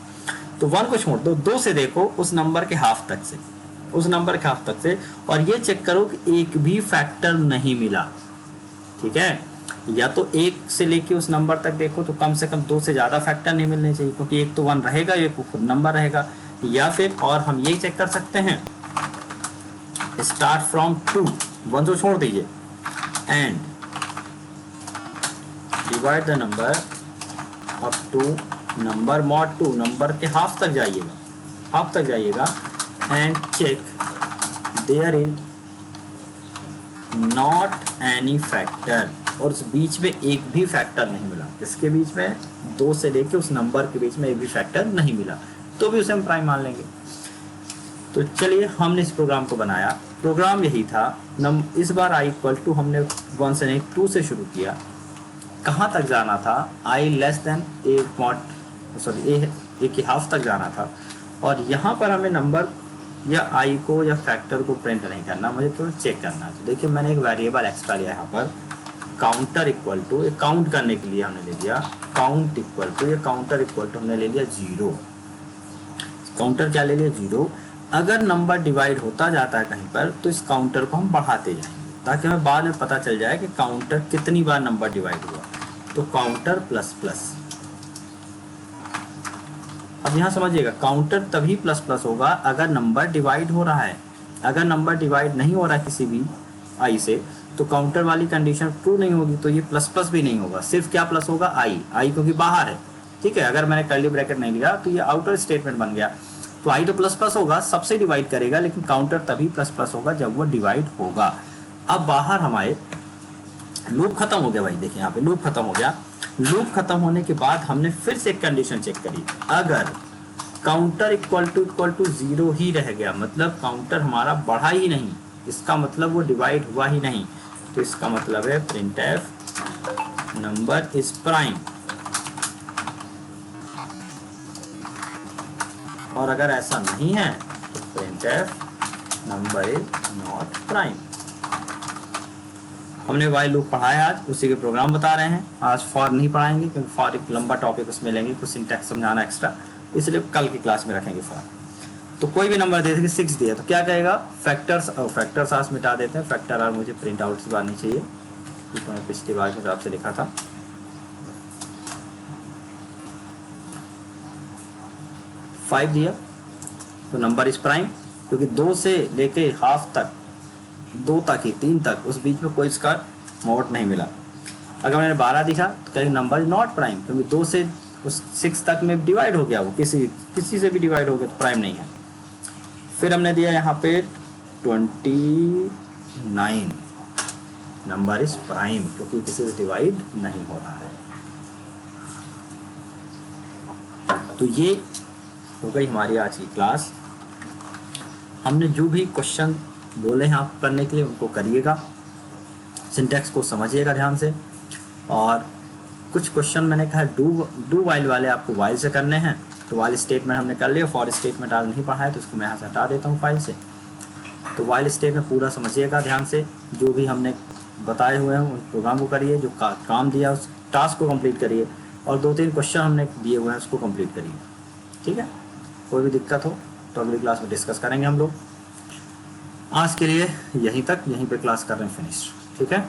Speaker 1: तो 1 को छोड़ दो, 2 से देखो उस नंबर के हाफ तक से, उस नंबर के हाफ तक से, और ये चेक करो कि एक भी फैक्टर नहीं मिला, ठीक है। या तो 1 से लेके उस नंबर तक देखो तो कम से कम 2 से ज्यादा फैक्टर नहीं मिलने चाहिए, क्योंकि एक तो 1 रहेगा, एक खुद नंबर रहेगा। या फिर और हम यही चेक कर सकते हैं, स्टार्ट फ्रॉम 2, 1 तो छोड़ दीजिए, and divide the number up to number mod 2, number के हाफ तक जाइएगा, हाफ तक जाइएगा, and check there is not any factor, और उस बीच में एक भी फैक्टर नहीं मिला, इसके बीच में 2 से लेके उस नंबर के बीच में एक भी फैक्टर नहीं मिला, तो भी उसे हम प्राइम मान लेंगे। तो चलिए हमने इस प्रोग्राम को बनाया, प्रोग्राम यही था, इस बार i इक्वल टू हमने 1 से नहीं 2 से शुरू किया, कहाँ तक जाना था, i लेस देन ए की हाफ तक जाना था, और यहाँ पर हमें नंबर या i को या फैक्टर को प्रिंट नहीं करना, मुझे तो चेक करना है। तो देखिए मैंने एक वेरिएबल एक्स्ट्रा लिया यहाँ पर, काउंटर इक्वल टू, काउंट करने के लिए हमने ले लिया काउंट इक्वल टू, ये काउंटर इक्वल टू हमने ले लिया 0, काउंटर क्या ले लिया 0। अगर नंबर डिवाइड होता जाता है कहीं पर तो इस काउंटर को हम बढ़ाते जाएंगे, ताकि हमें बाद में पता चल जाए कि काउंटर कितनी बार नंबर डिवाइड हुआ, तो काउंटर प्लस प्लस। अब यहाँ समझिएगा, काउंटर तभी प्लस प्लस होगा अगर नंबर डिवाइड हो रहा है, अगर नंबर डिवाइड नहीं हो रहा है किसी भी आई से, तो काउंटर वाली कंडीशन ट्रू नहीं होगी, तो ये प्लस प्लस भी नहीं होगा, सिर्फ क्या प्लस होगा आई क्योंकि बाहर है, ठीक है। अगर मैंने कर्ली ब्रैकेट नहीं लिया तो ये आउटर स्टेटमेंट बन गया, तो आई तो प्लस प्लस होगा, सबसे डिवाइड करेगा, लेकिन काउंटर तभी प्लस प्लस होगा जब वो डिवाइड होगा। अब बाहर हमारे लूप खत्म हो गया, भाई देखिए यहाँ पे लूप खत्म हो गया। लूप खत्म होने के बाद हमने फिर से एक कंडीशन चेक करी, अगर काउंटर इक्वल टू 0 ही रह गया, मतलब काउंटर हमारा बढ़ा ही नहीं, इसका मतलब वो डिवाइड हुआ ही नहीं, तो इसका मतलब है प्रिंटफ नंबर इज प्राइम। और अगर ऐसा नहीं है तो printf number is not prime. हमने वाइल लूप पढ़ाया आज, उसी के प्रोग्राम बता रहे हैं, आज फॉर नहीं पढ़ाएंगे क्योंकि फॉर एक लंबा टॉपिक उसमें लेंगे, कुछ सिंटैक्स समझाना एक्स्ट्रा, इसलिए कल की क्लास में रखेंगे फॉर। तो कोई भी नंबर दे, 6 दिया तो क्या कहेगा, फैक्टर्स, और फैक्टर्स आज मिटा देते हैं, फैक्टर आर मुझे प्रिंट आउट से बार नहीं चाहिए, तो मैं पिछली बार के हिसाब से लिखा था। फाइव दिया तो नंबर इज प्राइम, क्योंकि 2 से लेके हाफ तक, 2 तक ही 3 तक, उस बीच में कोई इसका मोड नहीं मिला। अगर मैंने 12 दिखा तो कहेंगे नंबर इज नॉट प्राइम, क्योंकि 2 से उस 6 तक में डिवाइड हो गया, वो किसी से भी डिवाइड हो गया तो प्राइम नहीं है। फिर हमने दिया यहाँ पे 29, नंबर इज प्राइम, क्योंकि किसी से डिवाइड नहीं हो रहा है। तो ये हो गई हमारी आज की क्लास। हमने जो भी क्वेश्चन बोले हैं आप करने के लिए उनको करिएगा, सिंटैक्स को समझिएगा ध्यान से। और कुछ क्वेश्चन मैंने कहा डू वाइल वाले आपको वाइल से करने हैं, तो वाइल स्टेटमेंट हमने कर लिया, फॉर स्टेटमेंट आज नहीं पढ़ा है तो उसको मैं यहाँ से हटा देता हूँ फाइल से। तो वाइल स्टेटमेंट पूरा समझिएगा ध्यान से, जो भी हमने बताए हुए हैं उस प्रोग्राम को करिए, जो काम दिया उस टास्क को कंप्लीट करिए, और 2-3 क्वेश्चन हमने दिए हुए हैं उसको कंप्लीट करिए। ठीक है, कोई भी दिक्कत हो तो अगली क्लास में डिस्कस करेंगे हम लोग। आज के लिए यहीं तक, यहीं पे क्लास कर रहे हैं फिनिश। ठीक है।